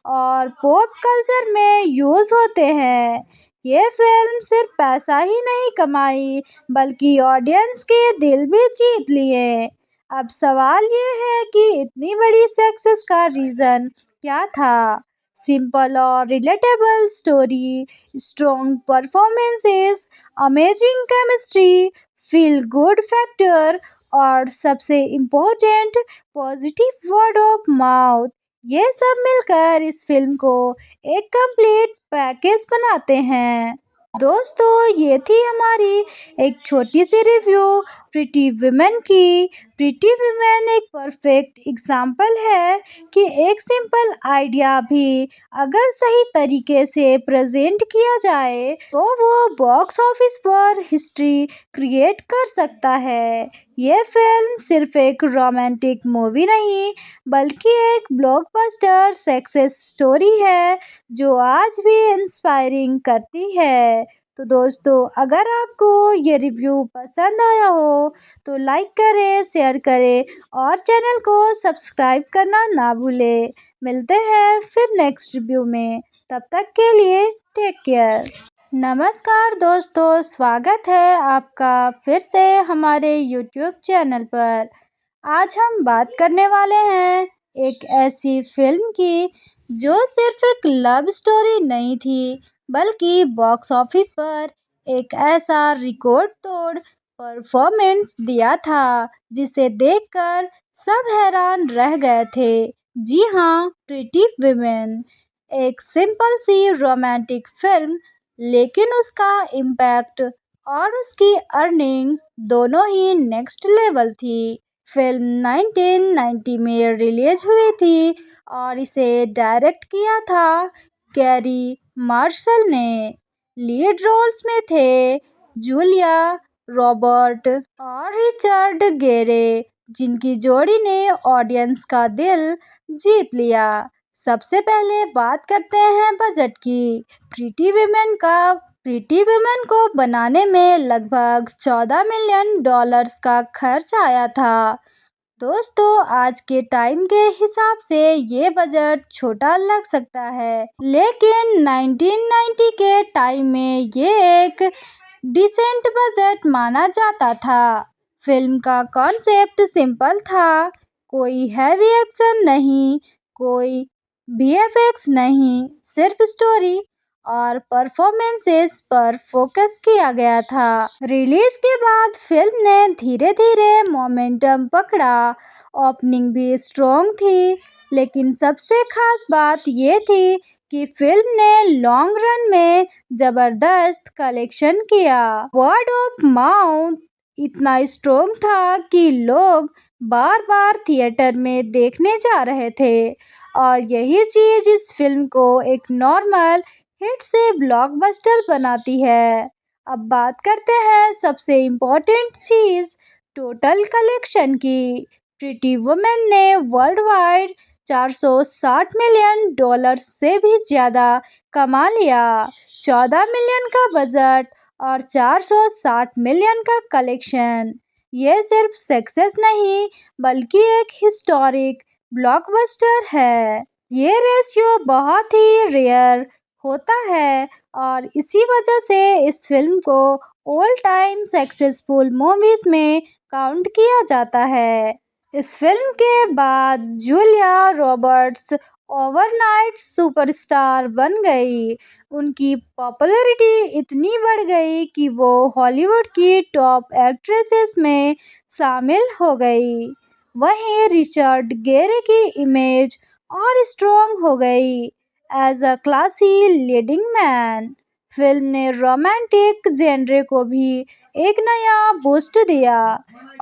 और पॉप कल्चर में यूज़ होते हैं। ये फिल्म सिर्फ पैसा ही नहीं कमाई बल्कि ऑडियंस के दिल भी जीत लिए। अब सवाल ये है कि इतनी बड़ी सक्सेस का रीज़न क्या था? सिंपल और relatable story, strong performances, amazing chemistry, feel good factor और सबसे important positive word of mouth, ये सब मिलकर इस फिल्म को एक कंप्लीट पैकेज बनाते हैं। दोस्तों, ये थी हमारी एक छोटी सी रिव्यू प्रीटी वुमेन की। प्रीटी वुमेन एक परफेक्ट एग्जाम्पल है कि एक सिंपल आइडिया भी अगर सही तरीके से प्रेजेंट किया जाए तो वो बॉक्स ऑफिस पर हिस्ट्री क्रिएट कर सकता है। ये फिल्म सिर्फ एक रोमांटिक मूवी नहीं बल्कि एक ब्लॉकबस्टर सक्सेस स्टोरी है जो आज भी इंस्पायरिंग करती है। तो दोस्तों, अगर आपको ये रिव्यू पसंद आया हो तो लाइक करें, शेयर करें और चैनल को सब्सक्राइब करना ना भूलें। मिलते हैं फिर नेक्स्ट रिव्यू में, तब तक के लिए टेक केयर। नमस्कार दोस्तों, स्वागत है आपका फिर से हमारे यूट्यूब चैनल पर। आज हम बात करने वाले हैं एक ऐसी फिल्म की जो सिर्फ एक लव स्टोरी नहीं थी बल्कि बॉक्स ऑफिस पर एक ऐसा रिकॉर्ड तोड़ परफॉर्मेंस दिया था जिसे देखकर सब हैरान रह गए थे। जी हाँ, प्रीटी वुमेन एक सिंपल सी रोमांटिक फिल्म, लेकिन उसका इम्पैक्ट और उसकी अर्निंग दोनों ही नेक्स्ट लेवल थी। फिल्म 1990 में रिलीज हुई थी और इसे डायरेक्ट किया था कैरी मार्शल ने। लीड रोल्स में थे जूलिया रॉबर्ट और रिचर्ड गेरे, जिनकी जोड़ी ने ऑडियंस का दिल जीत लिया। सबसे पहले बात करते हैं बजट की। प्रीटी वुमेन को बनाने में लगभग $14 मिलियन का खर्च आया था। दोस्तों, आज के टाइम के हिसाब से ये बजट छोटा लग सकता है, लेकिन 1990 के टाइम में ये एक डिसेंट बजट माना जाता था। फिल्म का कॉन्सेप्ट सिंपल था, कोई हैवी एक्शन नहीं, कोई वीएफएक्स नहीं, सिर्फ स्टोरी और परफॉर्मेंसेस पर फोकस किया गया था। रिलीज के बाद फिल्म ने धीरे धीरे मोमेंटम पकड़ा। ओपनिंग भी स्ट्रॉन्ग थी, लेकिन सबसे खास बात ये थी कि फिल्म ने लॉन्ग रन में जबरदस्त कलेक्शन किया। वर्ड ऑफ माउथ इतना स्ट्रॉन्ग था कि लोग बार बार थिएटर में देखने जा रहे थे और यही चीज़ इस फिल्म को एक नॉर्मल हिट से ब्लॉकबस्टर बनाती है। अब बात करते हैं सबसे इम्पोर्टेंट चीज़, टोटल कलेक्शन की। प्रीटी वुमेन ने वर्ल्ड वाइड $460 मिलियन से भी ज़्यादा कमा लिया। 14 मिलियन का बजट और 460 मिलियन का कलेक्शन। ये सिर्फ सक्सेस नहीं बल्कि एक हिस्टोरिक ब्लॉकबस्टर है। ये रेशियो बहुत ही रेयर होता है और इसी वजह से इस फिल्म को ऑल टाइम सक्सेसफुल मूवीज में काउंट किया जाता है। इस फिल्म के बाद जूलिया रॉबर्ट्स ओवरनाइट सुपरस्टार बन गई। उनकी पॉपुलैरिटी इतनी बढ़ गई कि वो हॉलीवुड की टॉप एक्ट्रेसेस में शामिल हो गई। वहीं रिचर्ड गेरे की इमेज और स्ट्रॉन्ग हो गई as a classy leading man. Film ने रोमांटिक जेनरे को भी एक नया बूस्ट दिया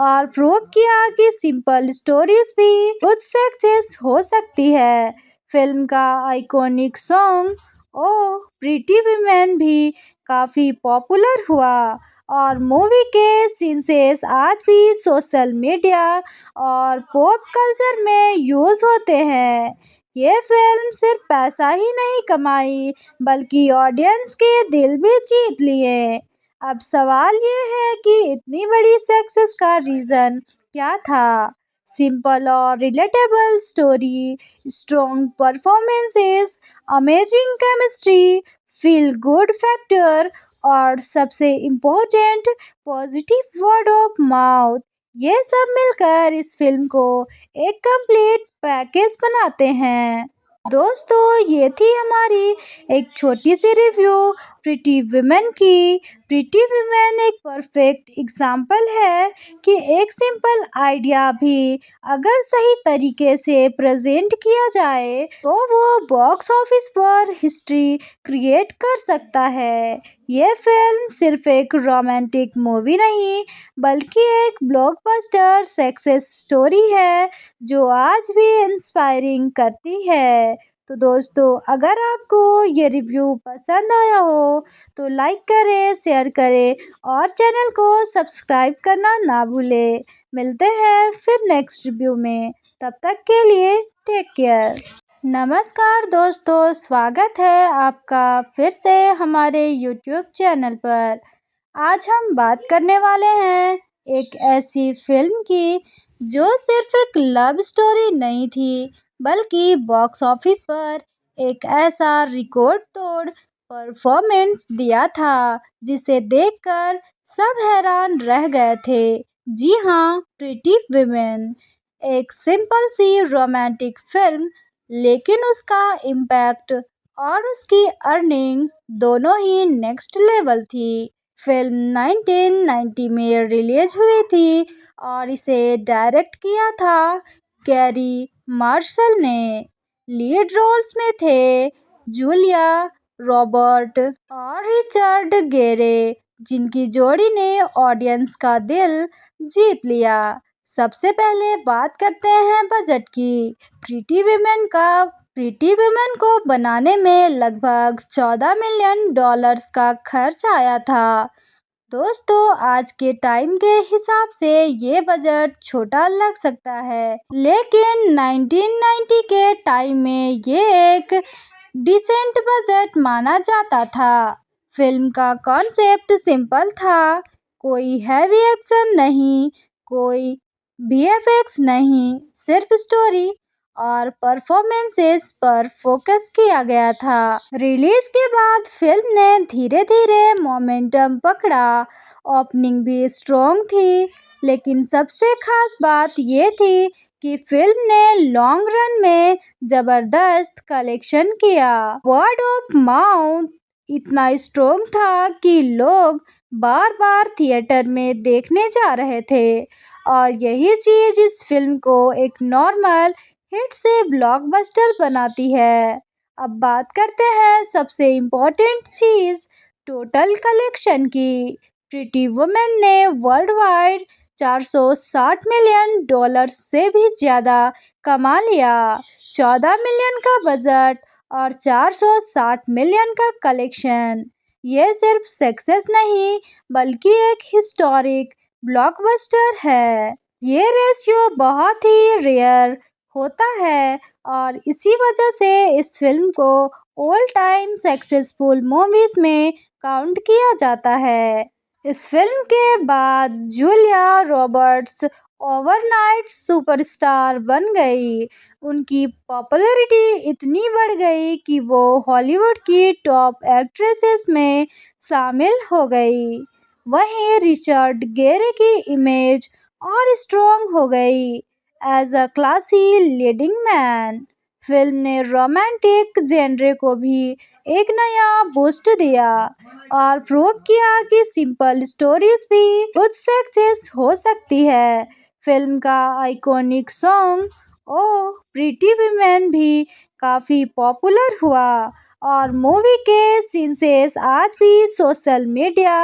और प्रूव किया कि सिंपल स्टोरीज भी कुछ सक्सेस हो सकती है। फिल्म का आइकॉनिक सॉन्ग ओ प्रीटी वुमेन भी काफ़ी पॉपुलर हुआ और मूवी के सीन्स आज भी सोशल मीडिया और पॉप कल्चर में यूज़ होते हैं। ये फिल्म सिर्फ पैसा ही नहीं कमाई बल्कि ऑडियंस के दिल भी जीत लिए। अब सवाल ये है कि इतनी बड़ी सक्सेस का रीज़न क्या था? सिंपल और relatable story, strong performances, amazing chemistry, feel good factor और सबसे important positive word of mouth. ये सब मिलकर इस फिल्म को एक कंप्लीट पैकेज बनाते हैं। दोस्तों, ये थी हमारी एक छोटी सी रिव्यू प्रीटी वुमेन की। प्रीटी वुमेन एक परफेक्ट एग्जाम्पल है कि एक सिंपल आइडिया भी अगर सही तरीके से प्रेजेंट किया जाए तो वो बॉक्स ऑफिस पर हिस्ट्री क्रिएट कर सकता है। ये फिल्म सिर्फ एक रोमांटिक मूवी नहीं बल्कि एक ब्लॉकबस्टर सक्सेस स्टोरी है जो आज भी इंस्पायरिंग करती है। तो दोस्तों, अगर आपको ये रिव्यू पसंद आया हो तो लाइक करें, शेयर करें और चैनल को सब्सक्राइब करना ना भूलें। मिलते हैं फिर नेक्स्ट रिव्यू में, तब तक के लिए टेक केयर। नमस्कार दोस्तों, स्वागत है आपका फिर से हमारे यूट्यूब चैनल पर। आज हम बात करने वाले हैं एक ऐसी फिल्म की जो सिर्फ एक लव स्टोरी नहीं थी बल्कि बॉक्स ऑफिस पर एक ऐसा रिकॉर्ड तोड़ परफॉर्मेंस दिया था जिसे देखकर सब हैरान रह गए थे। जी हाँ, प्रीटी वुमेन एक सिंपल सी रोमांटिक फिल्म, लेकिन उसका इम्पैक्ट और उसकी अर्निंग दोनों ही नेक्स्ट लेवल थी। फिल्म 1990 में रिलीज हुई थी और इसे डायरेक्ट किया था कैरी मार्शल ने। लीड रोल्स में थे जूलिया रॉबर्ट और रिचर्ड गेरे, जिनकी जोड़ी ने ऑडियंस का दिल जीत लिया। सबसे पहले बात करते हैं बजट की। प्रीटी वुमेन को बनाने में लगभग $14 मिलियन का खर्च आया था। दोस्तों, आज के टाइम के हिसाब से ये बजट छोटा लग सकता है, लेकिन 1990 के टाइम में ये एक डिसेंट बजट माना जाता था। फिल्म का कॉन्सेप्ट सिंपल था, कोई हैवी एक्शन नहीं, कोई वीएफएक्स नहीं, सिर्फ स्टोरी और परफॉर्मेंसेस पर फोकस किया गया था। रिलीज के बाद फिल्म ने धीरे धीरे मोमेंटम पकड़ा। ओपनिंग भी स्ट्रॉन्ग थी, लेकिन सबसे खास बात ये थी कि फिल्म ने लॉन्ग रन में जबरदस्त कलेक्शन किया। वर्ड ऑफ माउथ इतना स्ट्रॉन्ग था कि लोग बार बार थिएटर में देखने जा रहे थे और यही चीज़ इस फिल्म को एक नॉर्मल हिट से ब्लॉकबस्टर बनाती है। अब बात करते हैं सबसे इम्पोर्टेंट चीज़, टोटल कलेक्शन की। प्रीटी वुमेन ने वर्ल्ड वाइड $460 मिलियन से भी ज़्यादा कमा लिया। 14 मिलियन का बजट और 460 मिलियन का कलेक्शन। ये सिर्फ सक्सेस नहीं बल्कि एक हिस्टोरिक ब्लॉकबस्टर है। ये रेशियो बहुत ही रेयर होता है और इसी वजह से इस फिल्म को ऑल टाइम सक्सेसफुल मूवीज में काउंट किया जाता है। इस फिल्म के बाद जूलिया रॉबर्ट्स ओवरनाइट सुपरस्टार बन गई। उनकी पॉपुलैरिटी इतनी बढ़ गई कि वो हॉलीवुड की टॉप एक्ट्रेसेस में शामिल हो गई। वहीं रिचर्ड गेरे की इमेज और स्ट्रॉन्ग हो गई as a classy leading man. Film ने रोमांटिक जेनरे को भी एक नया बूस्ट दिया और प्रूव किया कि सिंपल स्टोरीज भी कुछ सक्सेस हो सकती है। फिल्म का आइकॉनिक सॉन्ग ओह प्रीटी वुमेन भी काफ़ी पॉपुलर हुआ और मूवी के सीन्स आज भी सोशल मीडिया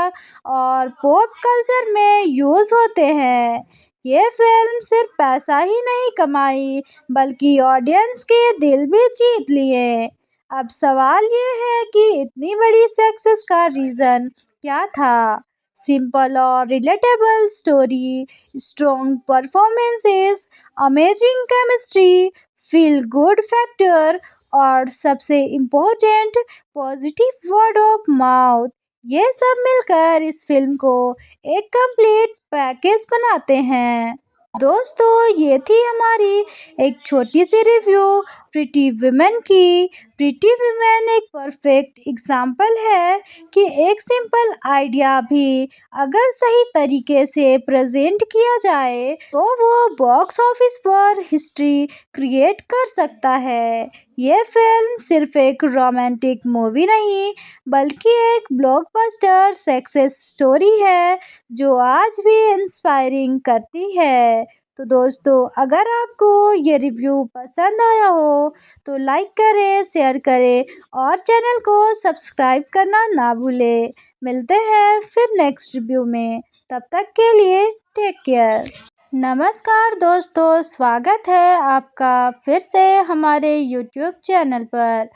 और पॉप कल्चर में यूज़ होते हैं। ये फिल्म सिर्फ पैसा ही नहीं कमाई बल्कि ऑडियंस के दिल भी जीत लिए। अब सवाल ये है कि इतनी बड़ी सक्सेस का रीज़न क्या था? सिंपल और relatable story, strong performances, amazing chemistry, feel good factor और सबसे important positive word of mouth. ये सब मिलकर इस फिल्म को एक कंप्लीट पैकेज बनाते हैं। दोस्तों ये थी हमारी एक छोटी सी रिव्यू प्रीटी वुमेन की। प्रीटी वुमेन एक परफेक्ट एग्जाम्पल है कि एक सिंपल आइडिया भी अगर सही तरीके से प्रेजेंट किया जाए तो वो बॉक्स ऑफिस पर हिस्ट्री क्रिएट कर सकता है। ये फिल्म सिर्फ एक रोमांटिक मूवी नहीं बल्कि एक ब्लॉकबस्टर सक्सेस स्टोरी है जो आज भी इंस्पायरिंग करती है। तो दोस्तों अगर आपको ये रिव्यू पसंद आया हो तो लाइक करें, शेयर करें और चैनल को सब्सक्राइब करना ना भूलें। मिलते हैं फिर नेक्स्ट रिव्यू में, तब तक के लिए टेक केयर। नमस्कार दोस्तों, स्वागत है आपका फिर से हमारे YouTube चैनल पर।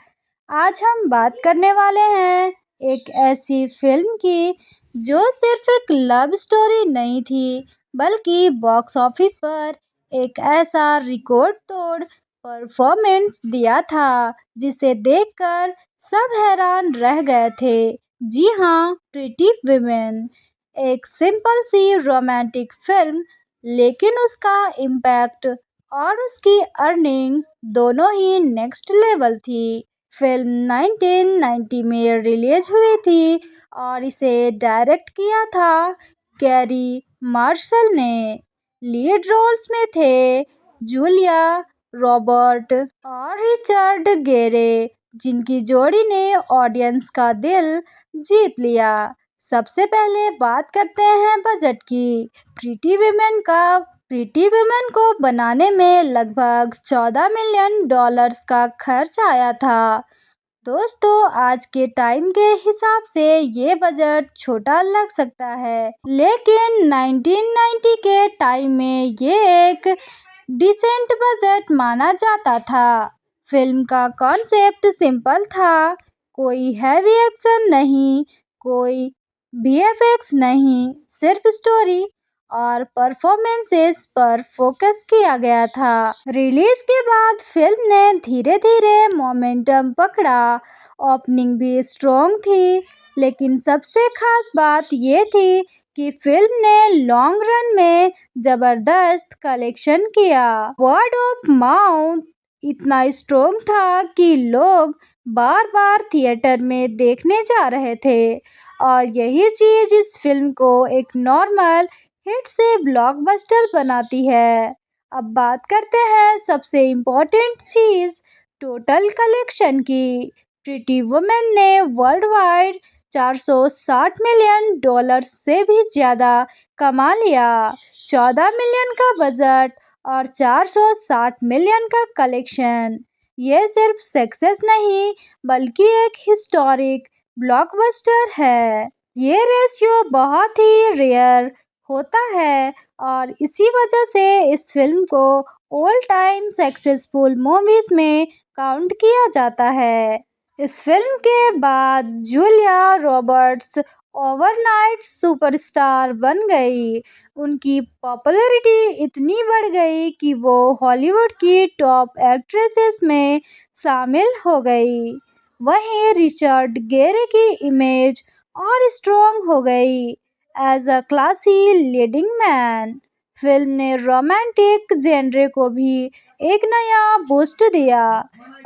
आज हम बात करने वाले हैं एक ऐसी फिल्म की जो सिर्फ एक लव स्टोरी नहीं थी बल्कि बॉक्स ऑफिस पर एक ऐसा रिकॉर्ड तोड़ परफॉर्मेंस दिया था जिसे देखकर सब हैरान रह गए थे। जी हाँ, प्रीटी वुमेन एक सिंपल सी रोमांटिक फिल्म, लेकिन उसका इम्पैक्ट और उसकी अर्निंग दोनों ही नेक्स्ट लेवल थी। फिल्म 1990 में रिलीज हुई थी और इसे डायरेक्ट किया था कैरी मार्शल ने। लीड रोल्स में थे जूलिया रॉबर्ट और रिचर्ड गेरे, जिनकी जोड़ी ने ऑडियंस का दिल जीत लिया। सबसे पहले बात करते हैं बजट की। प्रीटी वुमेन को बनाने में लगभग $14 मिलियन का खर्च आया था। दोस्तों आज के टाइम के हिसाब से ये बजट छोटा लग सकता है, लेकिन 1990 के टाइम में ये एक डिसेंट बजट माना जाता था। फिल्म का कॉन्सेप्ट सिंपल था, कोई हैवी एक्शन नहीं, कोई VFX नहीं, सिर्फ स्टोरी और परफॉर्मेंसेस पर फोकस किया गया था। रिलीज के बाद फिल्म ने धीरे धीरे मोमेंटम पकड़ा। ओपनिंग भी स्ट्रॉन्ग थी, लेकिन सबसे खास बात ये थी कि फिल्म ने लॉन्ग रन में जबरदस्त कलेक्शन किया। वर्ड ऑफ माउथ इतना स्ट्रॉन्ग था कि लोग बार बार थिएटर में देखने जा रहे थे और यही चीज़ इस फिल्म को एक नॉर्मल हिट से ब्लॉकबस्टर बनाती है। अब बात करते हैं सबसे इम्पोर्टेंट चीज़, टोटल कलेक्शन की। प्रीटी वुमेन ने वर्ल्ड वाइड $460 मिलियन से भी ज़्यादा कमा लिया। 14 मिलियन का बजट और 460 मिलियन का कलेक्शन। ये सिर्फ सक्सेस नहीं बल्कि एक हिस्टोरिक ब्लॉकबस्टर है। ये रेशियो बहुत ही रेयर होता है और इसी वजह से इस फिल्म को ऑल टाइम सक्सेसफुल मूवीज में काउंट किया जाता है। इस फिल्म के बाद जूलिया रॉबर्ट्स ओवरनाइट सुपरस्टार बन गई। उनकी पॉपुलैरिटी इतनी बढ़ गई कि वो हॉलीवुड की टॉप एक्ट्रेसेस में शामिल हो गई। वहीं रिचर्ड गेरे की इमेज और स्ट्रॉन्ग हो गई as a classy leading man. Film ने रोमांटिक जेनरे को भी एक नया बूस्ट दिया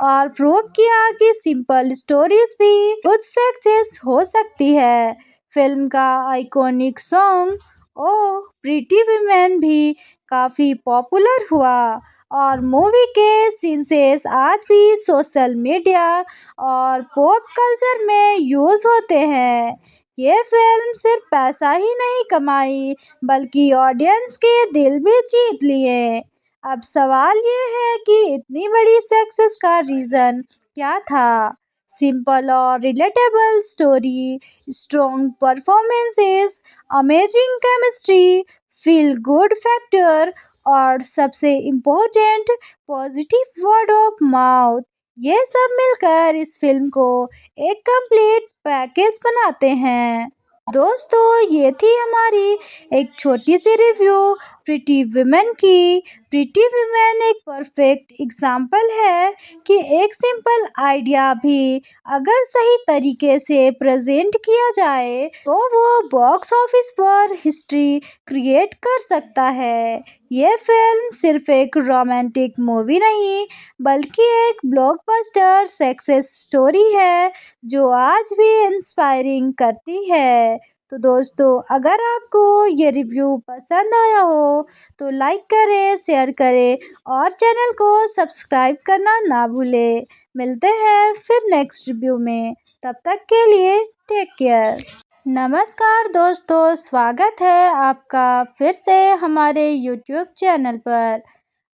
और प्रूव किया कि सिंपल स्टोरीज भी कुछ सक्सेस हो सकती है। फिल्म का आइकॉनिक सॉन्ग ओह प्रीटी वुमेन भी काफ़ी पॉपुलर हुआ और मूवी के सीन्स आज भी सोशल मीडिया और पॉप कल्चर में यूज़ होते हैं। ये फिल्म सिर्फ पैसा ही नहीं कमाई बल्कि ऑडियंस के दिल भी जीत लिए। अब सवाल ये है कि इतनी बड़ी सक्सेस का रीज़न क्या था? सिंपल और relatable story, strong performances, amazing chemistry, feel good factor और सबसे important positive word of mouth. ये सब मिलकर इस फिल्म को एक कंप्लीट पैकेज बनाते हैं। दोस्तों ये थी हमारी एक छोटी सी रिव्यू प्रीटी वुमेन की। प्रीटी वुमेन एक परफेक्ट एग्जाम्पल है कि एक सिंपल आइडिया भी अगर सही तरीके से प्रेजेंट किया जाए तो वो बॉक्स ऑफिस पर हिस्ट्री क्रिएट कर सकता है। ये फिल्म सिर्फ एक रोमांटिक मूवी नहीं बल्कि एक ब्लॉकबस्टर सक्सेस स्टोरी है जो आज भी इंस्पायरिंग करती है। तो दोस्तों अगर आपको ये रिव्यू पसंद आया हो तो लाइक करें, शेयर करें और चैनल को सब्सक्राइब करना ना भूलें। मिलते हैं फिर नेक्स्ट रिव्यू में, तब तक के लिए टेक केयर। नमस्कार दोस्तों, स्वागत है आपका फिर से हमारे यूट्यूब चैनल पर।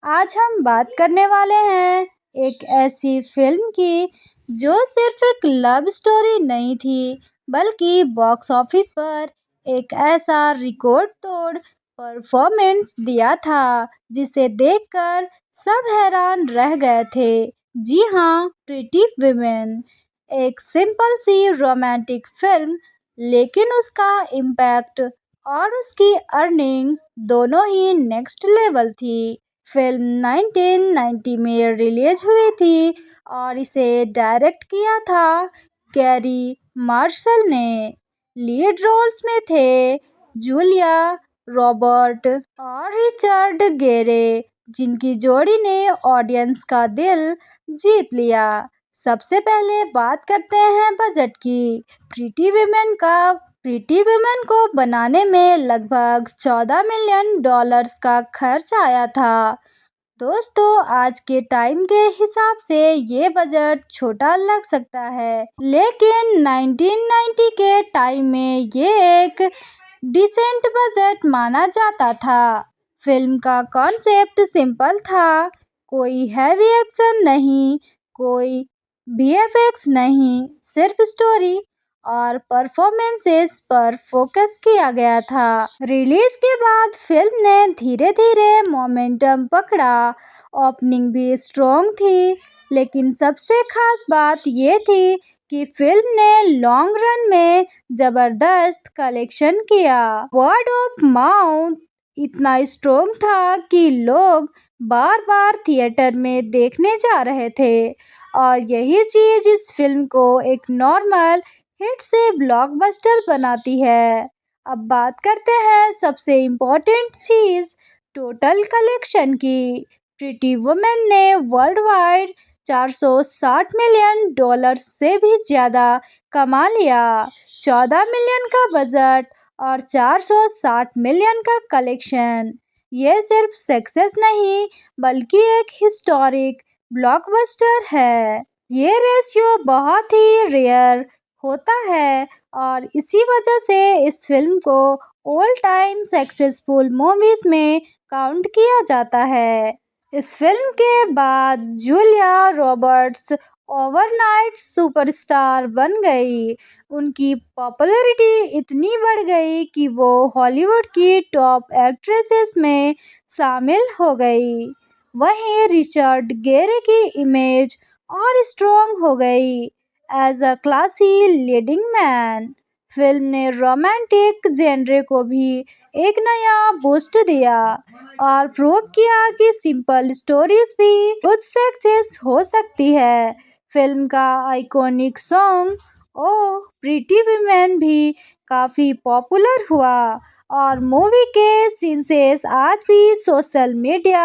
आज हम बात करने वाले हैं एक ऐसी फिल्म की जो सिर्फ एक लव स्टोरी नहीं थी बल्कि बॉक्स ऑफिस पर एक ऐसा रिकॉर्ड तोड़ परफॉर्मेंस दिया था जिसे देखकर सब हैरान रह गए थे। जी हाँ, प्रीटी वुमेन एक सिंपल सी रोमांटिक फिल्म लेकिन उसका इम्पैक्ट और उसकी अर्निंग दोनों ही नेक्स्ट लेवल थी। फिल्म 1990 में रिलीज हुई थी और इसे डायरेक्ट किया था कैरी मार्शल ने। लीड रोल्स में थे जूलिया रॉबर्ट और रिचर्ड गेरे, जिनकी जोड़ी ने ऑडियंस का दिल जीत लिया। सबसे पहले बात करते हैं बजट की। प्रीटी वुमेन को बनाने में लगभग $14 मिलियन का खर्च आया था। दोस्तों आज के टाइम के हिसाब से ये बजट छोटा लग सकता है लेकिन 1990 के टाइम में ये एक डिसेंट बजट माना जाता था। फिल्म का कॉन्सेप्ट सिंपल था, कोई हैवी एक्शन नहीं, कोई वीएफएक्स नहीं, सिर्फ स्टोरी और परफॉर्मेंसेस पर फोकस किया गया था। रिलीज के बाद फिल्म ने धीरे धीरे मोमेंटम पकड़ा। ओपनिंग भी स्ट्रॉन्ग थी लेकिन सबसे खास बात ये थी कि फिल्म ने लॉन्ग रन में जबरदस्त कलेक्शन किया। वर्ड ऑफ माउथ इतना स्ट्रॉन्ग था कि लोग बार बार थिएटर में देखने जा रहे थे और यही चीज़ इस फिल्म को एक नॉर्मल हिट से ब्लॉकबस्टर बनाती है। अब बात करते हैं सबसे इम्पोर्टेंट चीज़ टोटल कलेक्शन की। प्रीटी वुमेन ने वर्ल्ड वाइड $460 मिलियन से भी ज़्यादा कमा लिया। 14 मिलियन का बजट और 460 मिलियन का कलेक्शन। ये सिर्फ सक्सेस नहीं बल्कि एक हिस्टोरिक ब्लॉकबस्टर है। ये रेशियो बहुत ही रेयर होता है और इसी वजह से इस फिल्म को ऑल टाइम सक्सेसफुल मूवीज में काउंट किया जाता है। इस फिल्म के बाद जूलिया रॉबर्ट्स ओवरनाइट सुपरस्टार बन गई। उनकी पॉपुलैरिटी इतनी बढ़ गई कि वो हॉलीवुड की टॉप एक्ट्रेसेस में शामिल हो गई। वहीं रिचर्ड गेरे की इमेज और स्ट्रॉन्ग हो गई as a classy leading man. Film ने रोमांटिक जेनरे को भी एक नया बूस्ट दिया और प्रूव किया कि सिंपल स्टोरीज भी कुछ सक्सेस हो सकती है। फिल्म का आइकॉनिक सॉन्ग ओ प्रीटी वुमेन भी काफ़ी पॉपुलर हुआ और मूवी के सीन्स आज भी सोशल मीडिया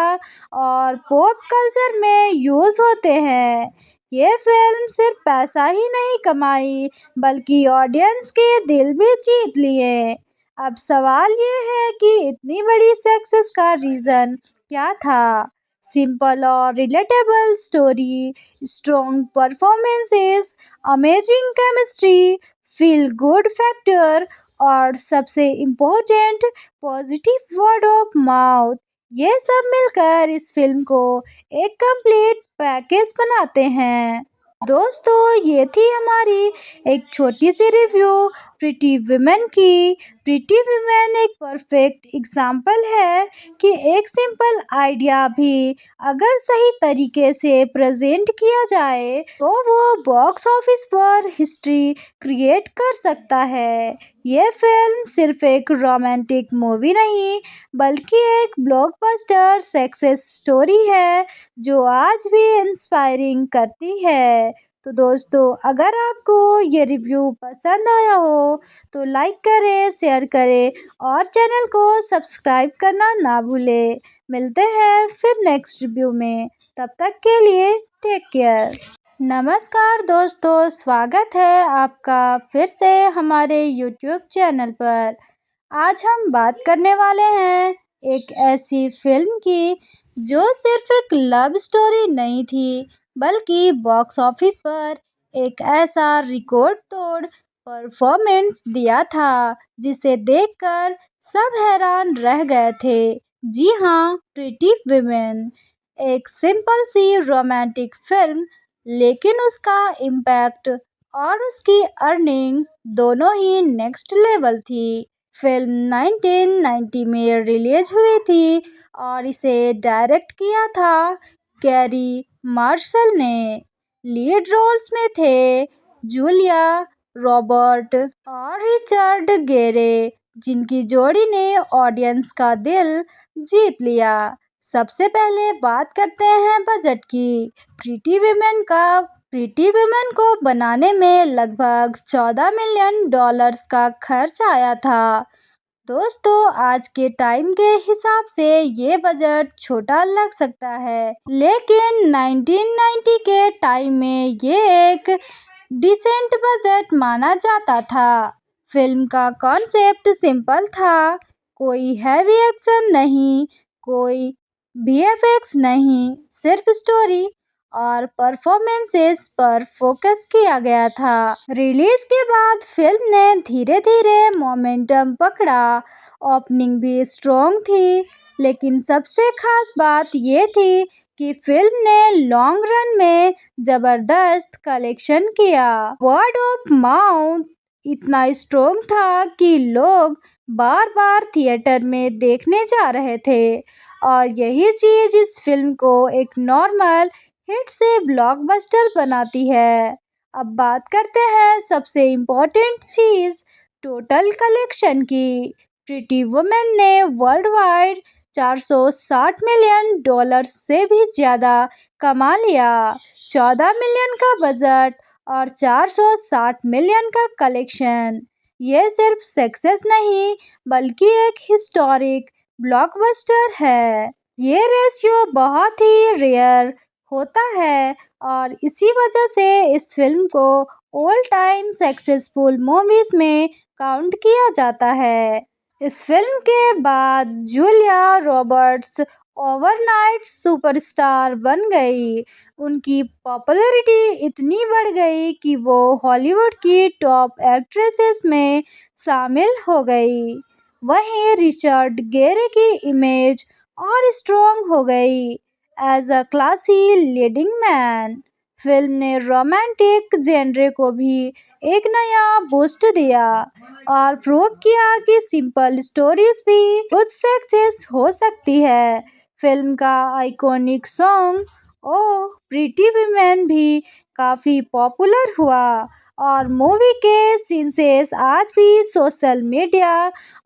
और पॉप कल्चर में यूज़ होते हैं। ये फिल्म सिर्फ पैसा ही नहीं कमाई बल्कि ऑडियंस के दिल भी जीत लिए। अब सवाल ये है कि इतनी बड़ी सक्सेस का रीज़न क्या था? सिंपल और relatable story, strong performances, amazing chemistry, feel good factor और सबसे important positive word of mouth. ये सब मिलकर इस फिल्म को एक कंप्लीट पैकेज बनाते हैं। दोस्तों, ये थी हमारी एक छोटी सी रिव्यू प्रीटी वुमेन की। प्रीटी वुमेन एक परफेक्ट एग्जाम्पल है कि एक सिंपल आइडिया भी अगर सही तरीके से प्रेजेंट किया जाए तो वो बॉक्स ऑफिस पर हिस्ट्री क्रिएट कर सकता है। ये फिल्म सिर्फ एक रोमांटिक मूवी नहीं बल्कि एक ब्लॉकबस्टर सक्सेस स्टोरी है जो आज भी इंस्पायरिंग करती है। तो दोस्तों, अगर आपको ये रिव्यू पसंद आया हो तो लाइक करें, शेयर करें और चैनल को सब्सक्राइब करना ना भूलें। मिलते हैं फिर नेक्स्ट रिव्यू में, तब तक के लिए टेक केयर। नमस्कार दोस्तों, स्वागत है आपका फिर से हमारे यूट्यूब चैनल पर। आज हम बात करने वाले हैं एक ऐसी फिल्म की जो सिर्फ एक लव स्टोरी नहीं थी बल्कि बॉक्स ऑफिस पर एक ऐसा रिकॉर्ड तोड़ परफॉर्मेंस दिया था जिसे देखकर सब हैरान रह गए थे। जी हाँ, प्रीटी वुमेन एक सिंपल सी रोमांटिक फिल्म, लेकिन उसका इम्पैक्ट और उसकी अर्निंग दोनों ही नेक्स्ट लेवल थी। फिल्म 1990 में रिलीज हुई थी और इसे डायरेक्ट किया था कैरी मार्शल ने। लीड रोल्स में थे जूलिया रॉबर्ट और रिचर्ड गेरे, जिनकी जोड़ी ने ऑडियंस का दिल जीत लिया। सबसे पहले बात करते हैं बजट की। प्रीटी वुमेन को बनाने में लगभग $14 मिलियन का खर्च आया था। दोस्तों, आज के टाइम के हिसाब से ये बजट छोटा लग सकता है, लेकिन 1990 के टाइम में ये एक डिसेंट बजट माना जाता था। फिल्म का कॉन्सेप्ट सिंपल था, कोई हैवी एक्शन नहीं, कोई वीएफएक्स नहीं, सिर्फ स्टोरी और परफॉर्मेंसेस पर फोकस किया गया था। रिलीज के बाद फिल्म ने धीरे धीरे मोमेंटम पकड़ा। ओपनिंग भी स्ट्रॉन्ग थी, लेकिन सबसे खास बात ये थी कि फिल्म ने लॉन्ग रन में जबरदस्त कलेक्शन किया। वर्ड ऑफ माउथ इतना स्ट्रॉन्ग था कि लोग बार बार थिएटर में देखने जा रहे थे और यही चीज़ इस फिल्म को एक नॉर्मल हिट से ब्लॉकबस्टर बनाती है। अब बात करते हैं सबसे इम्पोर्टेंट चीज़, टोटल कलेक्शन की। प्रीटी वुमेन ने वर्ल्ड वाइड $460 मिलियन से भी ज़्यादा कमा लिया। 14 मिलियन का बजट और 460 मिलियन का कलेक्शन, ये सिर्फ सक्सेस नहीं बल्कि एक हिस्टोरिक ब्लॉकबस्टर है। ये रेशियो बहुत ही रेयर होता है और इसी वजह से इस फिल्म को ऑल टाइम सक्सेसफुल मूवीज में काउंट किया जाता है। इस फिल्म के बाद जूलिया रॉबर्ट्स ओवरनाइट सुपरस्टार बन गई। उनकी पॉपुलैरिटी इतनी बढ़ गई कि वो हॉलीवुड की टॉप एक्ट्रेसेस में शामिल हो गई। वहीं रिचर्ड गेरे की इमेज और स्ट्रॉन्ग हो गई as a classy leading man. Film ने रोमांटिक जेनरे को भी एक नया बूस्ट दिया और प्रूव किया कि सिंपल स्टोरीज भी कुछ सक्सेस हो सकती है। फिल्म का आइकॉनिक सॉन्ग ओह प्रीटी वुमेन भी काफ़ी पॉपुलर हुआ और मूवी के सीन्स आज भी सोशल मीडिया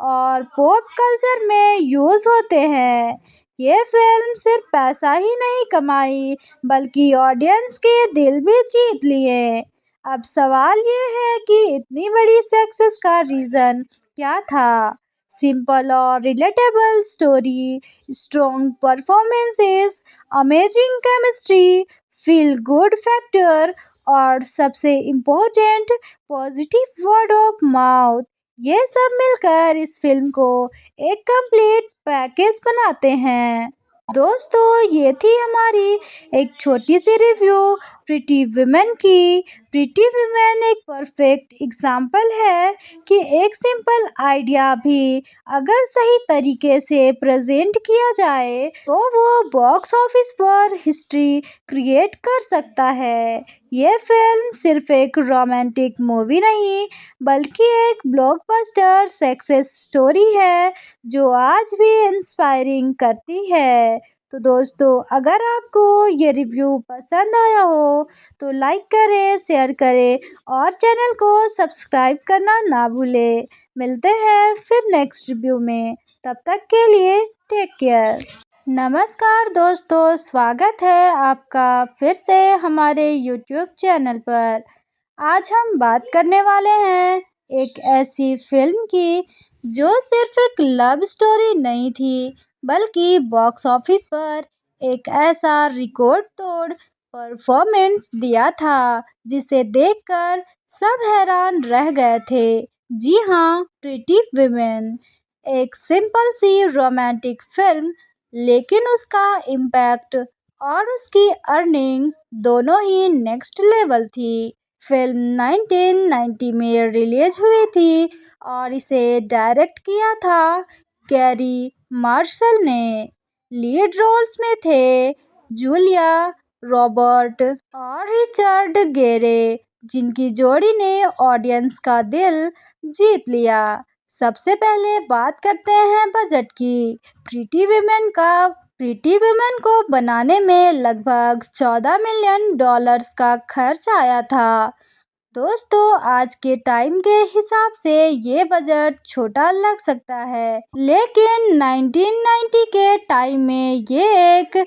और पॉप कल्चर में यूज़ होते हैं। ये फिल्म सिर्फ पैसा ही नहीं कमाई बल्कि ऑडियंस के दिल भी जीत लिए। अब सवाल ये है कि इतनी बड़ी सक्सेस का रीज़न क्या था? सिंपल और relatable story, strong performances, amazing chemistry, feel good factor और सबसे important positive word of mouth, ये सब मिलकर इस फिल्म को एक कंप्लीट पैकेज बनाते हैं। दोस्तों ये थी हमारी एक छोटी सी रिव्यू प्रीटी वुमेन की। प्रीटी वुमेन एक परफेक्ट एग्जाम्पल है कि एक सिंपल आइडिया भी अगर सही तरीके से प्रेजेंट किया जाए तो वो बॉक्स ऑफिस पर हिस्ट्री क्रिएट कर सकता है। ये फिल्म सिर्फ एक रोमांटिक मूवी नहीं बल्कि एक ब्लॉकबस्टर सक्सेस स्टोरी है जो आज भी इंस्पायरिंग करती है। तो दोस्तों अगर आपको ये रिव्यू पसंद आया हो तो लाइक करें, शेयर करें और चैनल को सब्सक्राइब करना ना भूलें। मिलते हैं फिर नेक्स्ट रिव्यू में, तब तक के लिए टेक केयर। नमस्कार दोस्तों, स्वागत है आपका फिर से हमारे यूट्यूब चैनल पर। आज हम बात करने वाले हैं एक ऐसी फिल्म की जो सिर्फ एक लव स्टोरी नहीं थी बल्कि बॉक्स ऑफिस पर एक ऐसा रिकॉर्ड तोड़ परफॉर्मेंस दिया था जिसे देखकर सब हैरान रह गए थे। जी हाँ, प्रीटी वुमेन एक सिंपल सी रोमांटिक फिल्म, लेकिन उसका इम्पैक्ट और उसकी अर्निंग दोनों ही नेक्स्ट लेवल थी। फिल्म 1990 में रिलीज हुई थी और इसे डायरेक्ट किया था कैरी मार्शल ने। लीड रोल्स में थे जूलिया रॉबर्ट और रिचर्ड गेरे, जिनकी जोड़ी ने ऑडियंस का दिल जीत लिया। सबसे पहले बात करते हैं बजट की। प्रीटी वुमेन को बनाने में लगभग $14 मिलियन का खर्च आया था। दोस्तों आज के टाइम के हिसाब से ये बजट छोटा लग सकता है, लेकिन 1990 के टाइम में ये एक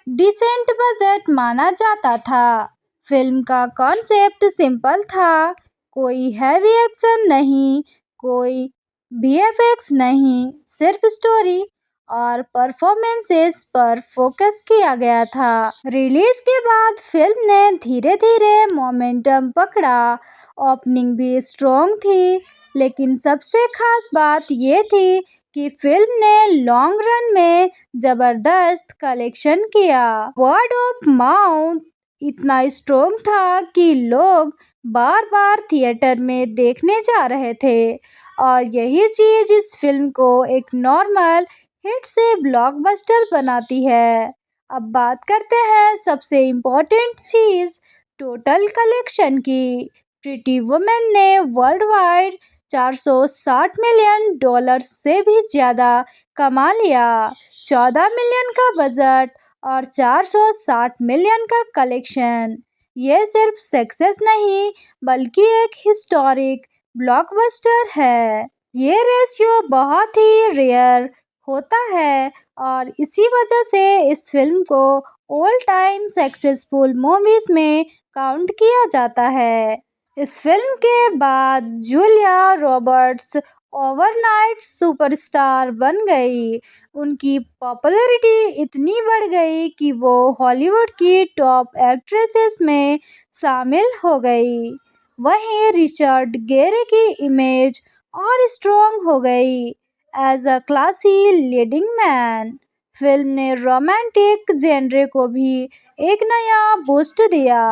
डिसेंट बजट माना जाता था। फिल्म का कॉन्सेप्ट सिंपल था, कोई हैवी एक्शन नहीं, कोई वीएफएक्स नहीं, सिर्फ स्टोरी और परफॉर्मेंसेस पर फोकस किया गया था। रिलीज के बाद फिल्म ने धीरे धीरे मोमेंटम पकड़ा, ओपनिंग भी स्ट्रॉन्ग थी, लेकिन सबसे खास बात ये थी कि फिल्म ने लॉन्ग रन में जबरदस्त कलेक्शन किया। वर्ड ऑफ माउथ इतना स्ट्रॉन्ग था कि लोग बार बार थिएटर में देखने जा रहे थे और यही चीज़ इस फिल्म को एक नॉर्मल हिट से ब्लॉकबस्टर बनाती है। अब बात करते हैं सबसे इम्पोर्टेंट चीज़, टोटल कलेक्शन की। प्रीटी वुमेन ने वर्ल्ड वाइड $460 मिलियन से भी ज़्यादा कमा लिया। 14 मिलियन का बजट और 460 मिलियन का कलेक्शन, ये सिर्फ सक्सेस नहीं बल्कि एक हिस्टोरिक ब्लॉकबस्टर है। ये रेशियो बहुत ही रेयर होता है और इसी वजह से इस फिल्म को ऑल टाइम सक्सेसफुल मूवीज में काउंट किया जाता है। इस फिल्म के बाद जूलिया रॉबर्ट्स ओवरनाइट सुपरस्टार बन गई। उनकी पॉपुलैरिटी इतनी बढ़ गई कि वो हॉलीवुड की टॉप एक्ट्रेसेस में शामिल हो गई। वहीं रिचर्ड गेरे की इमेज और स्ट्रॉन्ग हो गई as a classy leading man. Film ने रोमांटिक जेनरे को भी एक नया बूस्ट दिया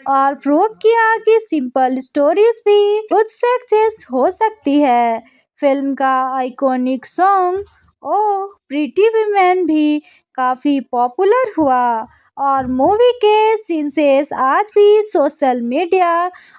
और प्रूव किया कि सिंपल स्टोरीज भी कुछ सक्सेस हो सकती है। फिल्म का आइकॉनिक सॉन्ग ओह प्रीटी वुमेन भी काफ़ी पॉपुलर हुआ और मूवी के सीन्स आज भी सोशल मीडिया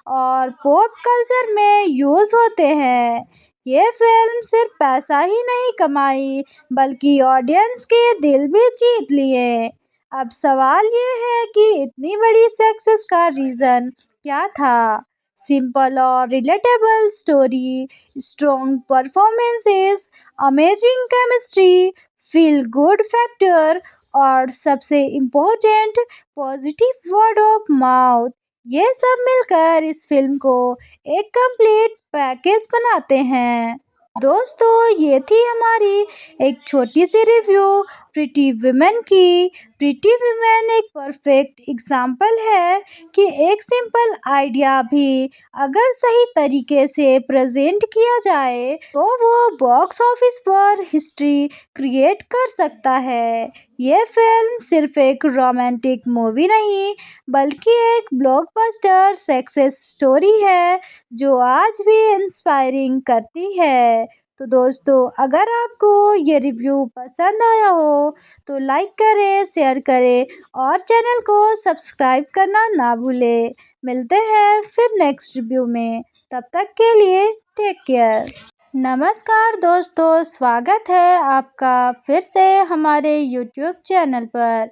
और पॉप कल्चर में यूज़ होते हैं। ये फिल्म सिर्फ पैसा ही नहीं कमाई बल्कि ऑडियंस के दिल भी जीत लिए। अब सवाल ये है कि इतनी बड़ी सक्सेस का रीज़न क्या था? सिंपल और relatable story, strong performances, amazing chemistry, feel good factor और सबसे important positive word of mouth. ये सब मिलकर इस फिल्म को एक कंप्लीट पैकेज बनाते हैं। दोस्तों, ये थी हमारी एक छोटी सी रिव्यू प्रीटी वुमेन की। प्रीटी वुमेन एक परफेक्ट एग्जाम्पल है कि एक सिंपल आइडिया भी अगर सही तरीके से प्रेजेंट किया जाए तो वो बॉक्स ऑफिस पर हिस्ट्री क्रिएट कर सकता है। ये फिल्म सिर्फ एक रोमांटिक मूवी नहीं बल्कि एक ब्लॉकबस्टर सक्सेस स्टोरी है जो आज भी इंस्पायरिंग करती है। तो दोस्तों, अगर आपको ये रिव्यू पसंद आया हो तो लाइक करें, शेयर करें और चैनल को सब्सक्राइब करना ना भूलें। मिलते हैं फिर नेक्स्ट रिव्यू में, तब तक के लिए टेक केयर। नमस्कार दोस्तों, स्वागत है आपका फिर से हमारे यूट्यूब चैनल पर।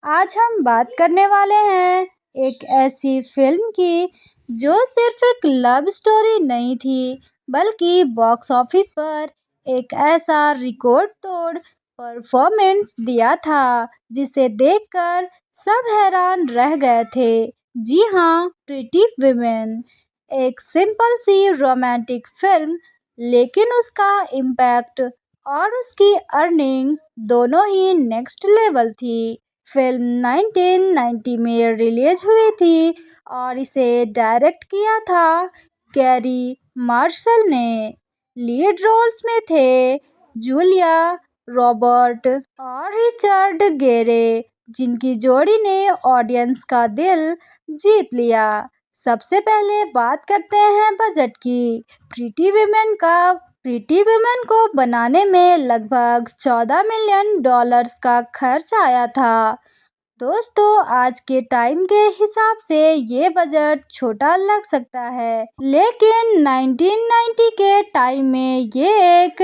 आज हम बात करने वाले हैं एक ऐसी फिल्म की जो सिर्फ एक लव स्टोरी नहीं थी बल्कि बॉक्स ऑफिस पर एक ऐसा रिकॉर्ड तोड़ परफॉर्मेंस दिया था जिसे देखकर सब हैरान रह गए थे। जी हाँ, प्रीटी वुमेन एक सिंपल सी रोमांटिक फिल्म, लेकिन उसका इम्पैक्ट और उसकी अर्निंग दोनों ही नेक्स्ट लेवल थी। फिल्म 1990 में रिलीज हुई थी और इसे डायरेक्ट किया था कैरी मार्शल ने। लीड रोल्स में थे जूलिया रॉबर्ट और रिचर्ड गेरे, जिनकी जोड़ी ने ऑडियंस का दिल जीत लिया। सबसे पहले बात करते हैं बजट की। प्रीटी वुमेन को बनाने में लगभग $14 मिलियन का खर्च आया था। दोस्तों, आज के टाइम के हिसाब से ये बजट छोटा लग सकता है, लेकिन 1990 के टाइम में ये एक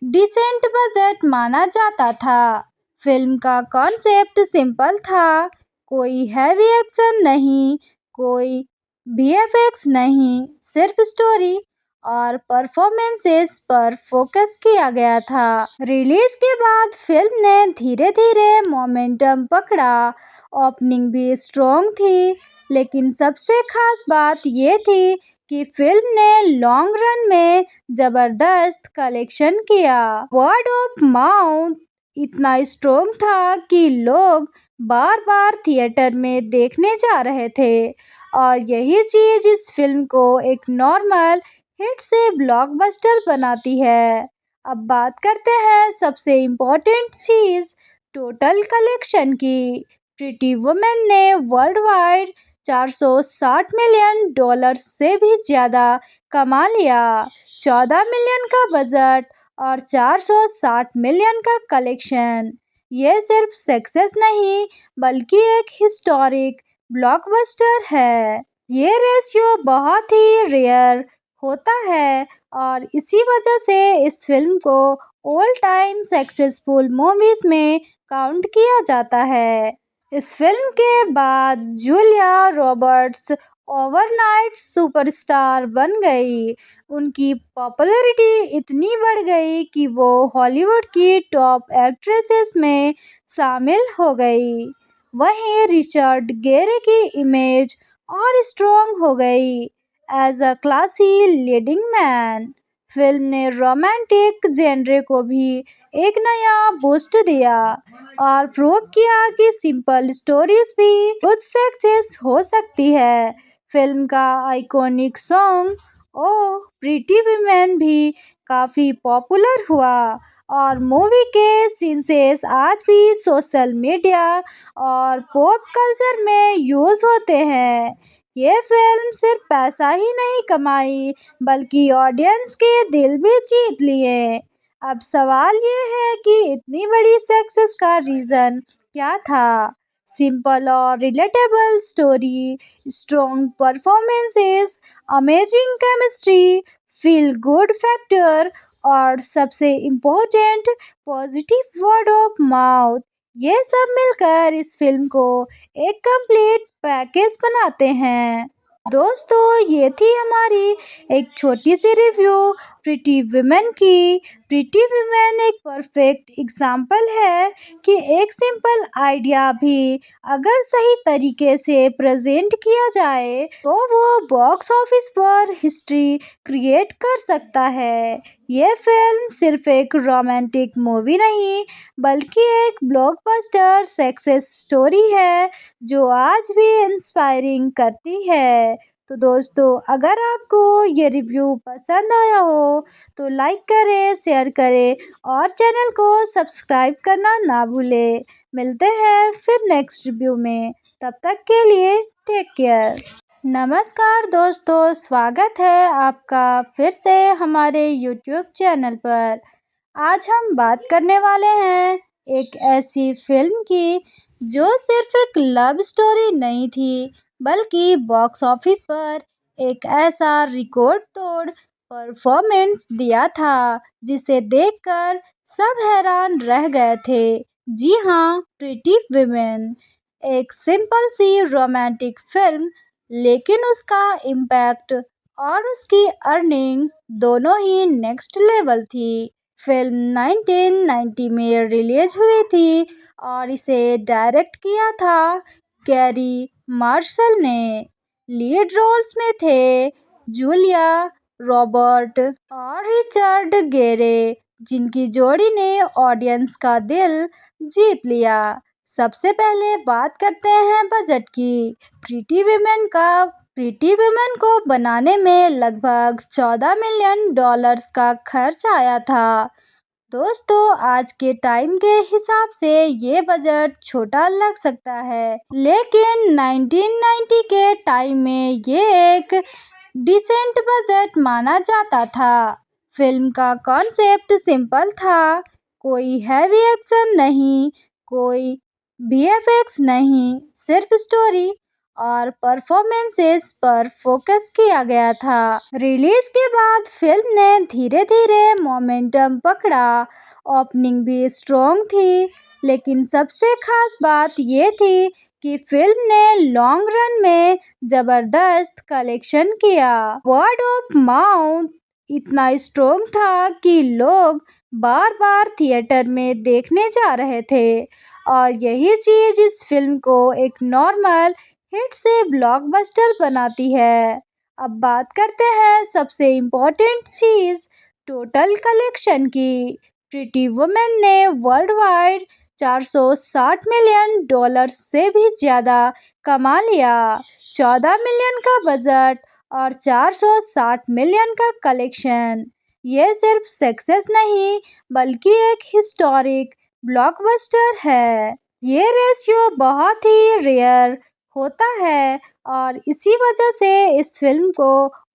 डिसेंट बजट माना जाता था। फिल्म का कॉन्सेप्ट सिंपल था, कोई हैवी एक्शन नहीं, कोई वीएफएक्स नहीं, सिर्फ स्टोरी और परफॉर्मेंसेस पर फोकस किया गया था। रिलीज के बाद फिल्म ने धीरे धीरे मोमेंटम पकड़ा। ओपनिंग भी स्ट्रॉन्ग थी, लेकिन सबसे खास बात ये थी कि फिल्म ने लॉन्ग रन में जबरदस्त कलेक्शन किया। वर्ड ऑफ माउथ इतना स्ट्रॉन्ग था कि लोग बार बार थिएटर में देखने जा रहे थे और यही चीज इस फिल्म को एक नॉर्मल हिट से ब्लॉकबस्टर बनाती है। अब बात करते हैं सबसे इम्पोर्टेंट चीज, टोटल कलेक्शन की। प्रीटी वुमेन ने वर्ल्ड वाइड $460 मिलियन से भी ज़्यादा कमा लिया। 14 मिलियन का बजट और 460 मिलियन का कलेक्शन, ये सिर्फ सक्सेस नहीं बल्कि एक हिस्टोरिक ब्लॉकबस्टर है। ये रेशियो बहुत ही रेयर होता है और इसी वजह से इस फिल्म को ऑल टाइम सक्सेसफुल मूवीज में काउंट किया जाता है। इस फिल्म के बाद जूलिया रॉबर्ट्स ओवरनाइट सुपरस्टार बन गई। उनकी पॉपुलैरिटी इतनी बढ़ गई कि वो हॉलीवुड की टॉप एक्ट्रेसेस में शामिल हो गई। वहीं रिचर्ड गेरे की इमेज और स्ट्रॉन्ग हो गई as a classy leading man. Film ने रोमांटिक जेनरे को भी एक नया बूस्ट दिया और प्रूव किया कि सिंपल स्टोरीज भी कुछ सक्सेस हो सकती है। फिल्म का आइकॉनिक सॉन्ग ओह प्रीटी वुमेन भी काफ़ी पॉपुलर हुआ और मूवी के सीन्स आज भी सोशल मीडिया और पॉप कल्चर में यूज़ होते हैं। ये फिल्म सिर्फ पैसा ही नहीं कमाई बल्कि ऑडियंस के दिल भी जीत लिए। अब सवाल ये है कि इतनी बड़ी सक्सेस का रीज़न क्या था? सिंपल और relatable story, strong performances, amazing chemistry, feel good factor और सबसे important positive word of mouth, ये सब मिलकर इस फिल्म को एक कंप्लीट पैकेज बनाते हैं। दोस्तों, ये थी हमारी एक छोटी सी रिव्यू प्रिटी वुमेन की। प्रिटी वुमेन एक परफेक्ट एग्जाम्पल है कि एक सिंपल आइडिया भी अगर सही तरीके से प्रेजेंट किया जाए तो वो बॉक्स ऑफिस पर हिस्ट्री क्रिएट कर सकता है। ये फिल्म सिर्फ एक रोमांटिक मूवी नहीं बल्कि एक ब्लॉकबस्टर सक्सेस स्टोरी है जो आज भी इंस्पायरिंग करती है। तो दोस्तों, अगर आपको ये रिव्यू पसंद आया हो तो लाइक करें, शेयर करें और चैनल को सब्सक्राइब करना ना भूलें। मिलते हैं फिर नेक्स्ट रिव्यू में, तब तक के लिए टेक केयर। नमस्कार दोस्तों, स्वागत है आपका फिर से हमारे यूट्यूब चैनल पर। आज हम बात करने वाले हैं एक ऐसी फिल्म की जो सिर्फ एक लव स्टोरी नहीं थी बल्कि बॉक्स ऑफिस पर एक ऐसा रिकॉर्ड तोड़ परफॉर्मेंस दिया था जिसे देखकर सब हैरान रह गए थे। जी हाँ, प्रिटी वुमेन एक सिंपल सी रोमांटिक फिल्म, लेकिन उसका इम्पैक्ट और उसकी अर्निंग दोनों ही नेक्स्ट लेवल थी। फिल्म 1990 में रिलीज हुई थी और इसे डायरेक्ट किया था कैरी मार्शल ने। लीड रोल्स में थे जूलिया रॉबर्ट और रिचर्ड गेरे, जिनकी जोड़ी ने ऑडियंस का दिल जीत लिया। सबसे पहले बात करते हैं बजट की। प्रीटी वुमेन को बनाने में लगभग $14 मिलियन का खर्च आया था। दोस्तों, आज के टाइम के हिसाब से ये बजट छोटा लग सकता है, लेकिन 1990 के टाइम में ये एक डिसेंट बजट माना जाता था। फिल्म का कॉन्सेप्ट सिंपल था, कोई हैवी एक्शन नहीं, कोई वीएफएक्स नहीं, सिर्फ स्टोरी और परफॉर्मेंसेस पर फोकस किया गया था। रिलीज के बाद फिल्म ने धीरे धीरे मोमेंटम पकड़ा। ओपनिंग भी स्ट्रॉन्ग थी, लेकिन सबसे खास बात ये थी कि फिल्म ने लॉन्ग रन में जबरदस्त कलेक्शन किया। वर्ड ऑफ माउथ इतना स्ट्रॉन्ग था कि लोग बार बार थिएटर में देखने जा रहे थे और यही चीज़ इस फिल्म को एक नॉर्मल हिट से ब्लॉकबस्टर बनाती है। अब बात करते हैं सबसे इम्पोर्टेंट चीज़, टोटल कलेक्शन की। प्रिटी वुमेन ने वर्ल्ड वाइड $460 मिलियन से भी ज़्यादा कमा लिया। 14 मिलियन का बजट और 460 मिलियन का कलेक्शन, ये सिर्फ सक्सेस नहीं बल्कि एक हिस्टोरिक ब्लॉकबस्टर है। ये रेशियो बहुत ही रेयर होता है और इसी वजह से इस फिल्म को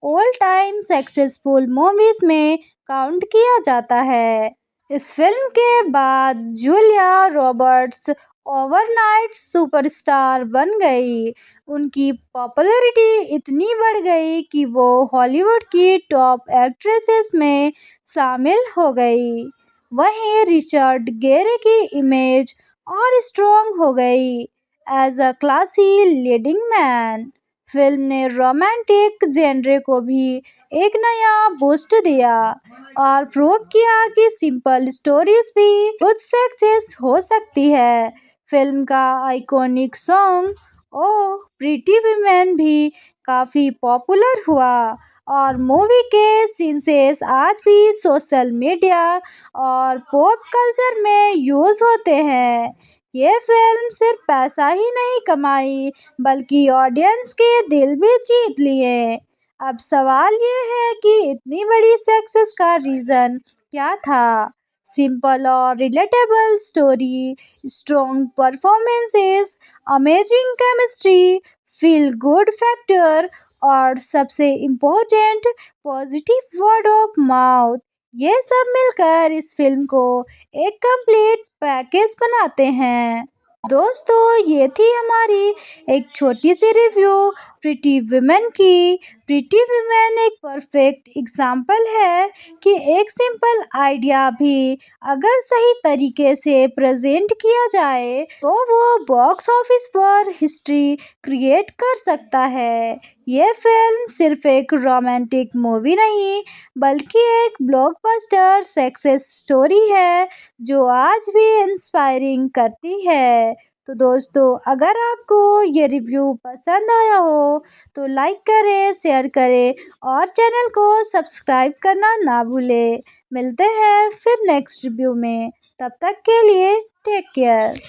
ऑल टाइम सक्सेसफुल मूवीज में काउंट किया जाता है। इस फिल्म के बाद जूलिया रॉबर्ट्स ओवरनाइट सुपरस्टार बन गई। उनकी पॉपुलैरिटी इतनी बढ़ गई कि वो हॉलीवुड की टॉप एक्ट्रेसेस में शामिल हो गई। वहीं रिचर्ड गेरे की इमेज और स्ट्रॉन्ग हो गई as a classy leading man. Film ने रोमांटिक जेनरे को भी एक नया बूस्ट दिया और प्रूव किया कि सिंपल स्टोरीज भी कुछ सक्सेस हो सकती है। फिल्म का आइकॉनिक सॉन्ग ओह प्रिटी वुमेन भी काफ़ी पॉपुलर हुआ और मूवी के सीन्स आज भी सोशल मीडिया और पॉप कल्चर में यूज़ होते हैं। ये फिल्म सिर्फ पैसा ही नहीं कमाई बल्कि ऑडियंस के दिल भी जीत लिए। अब सवाल ये है कि इतनी बड़ी सक्सेस का रीज़न क्या था? सिंपल और relatable story, strong performances, amazing chemistry, feel good factor और सबसे important positive word of mouth, ये सब मिलकर इस फिल्म को एक कंप्लीट पैकेज बनाते हैं। दोस्तों, ये थी हमारी एक छोटी सी रिव्यू प्रिटी वुमेन की। प्रीटी वुमेन एक परफेक्ट एग्जाम्पल है कि एक सिंपल आइडिया भी अगर सही तरीके से प्रेजेंट किया जाए तो वो बॉक्स ऑफिस पर हिस्ट्री क्रिएट कर सकता है। ये फिल्म सिर्फ एक रोमांटिक मूवी नहीं बल्कि एक ब्लॉकबस्टर सक्सेस स्टोरी है जो आज भी इंस्पायरिंग करती है। तो दोस्तों, अगर आपको ये रिव्यू पसंद आया हो तो लाइक करें, शेयर करें और चैनल को सब्सक्राइब करना ना भूलें। मिलते हैं फिर नेक्स्ट रिव्यू में, तब तक के लिए टेक केयर।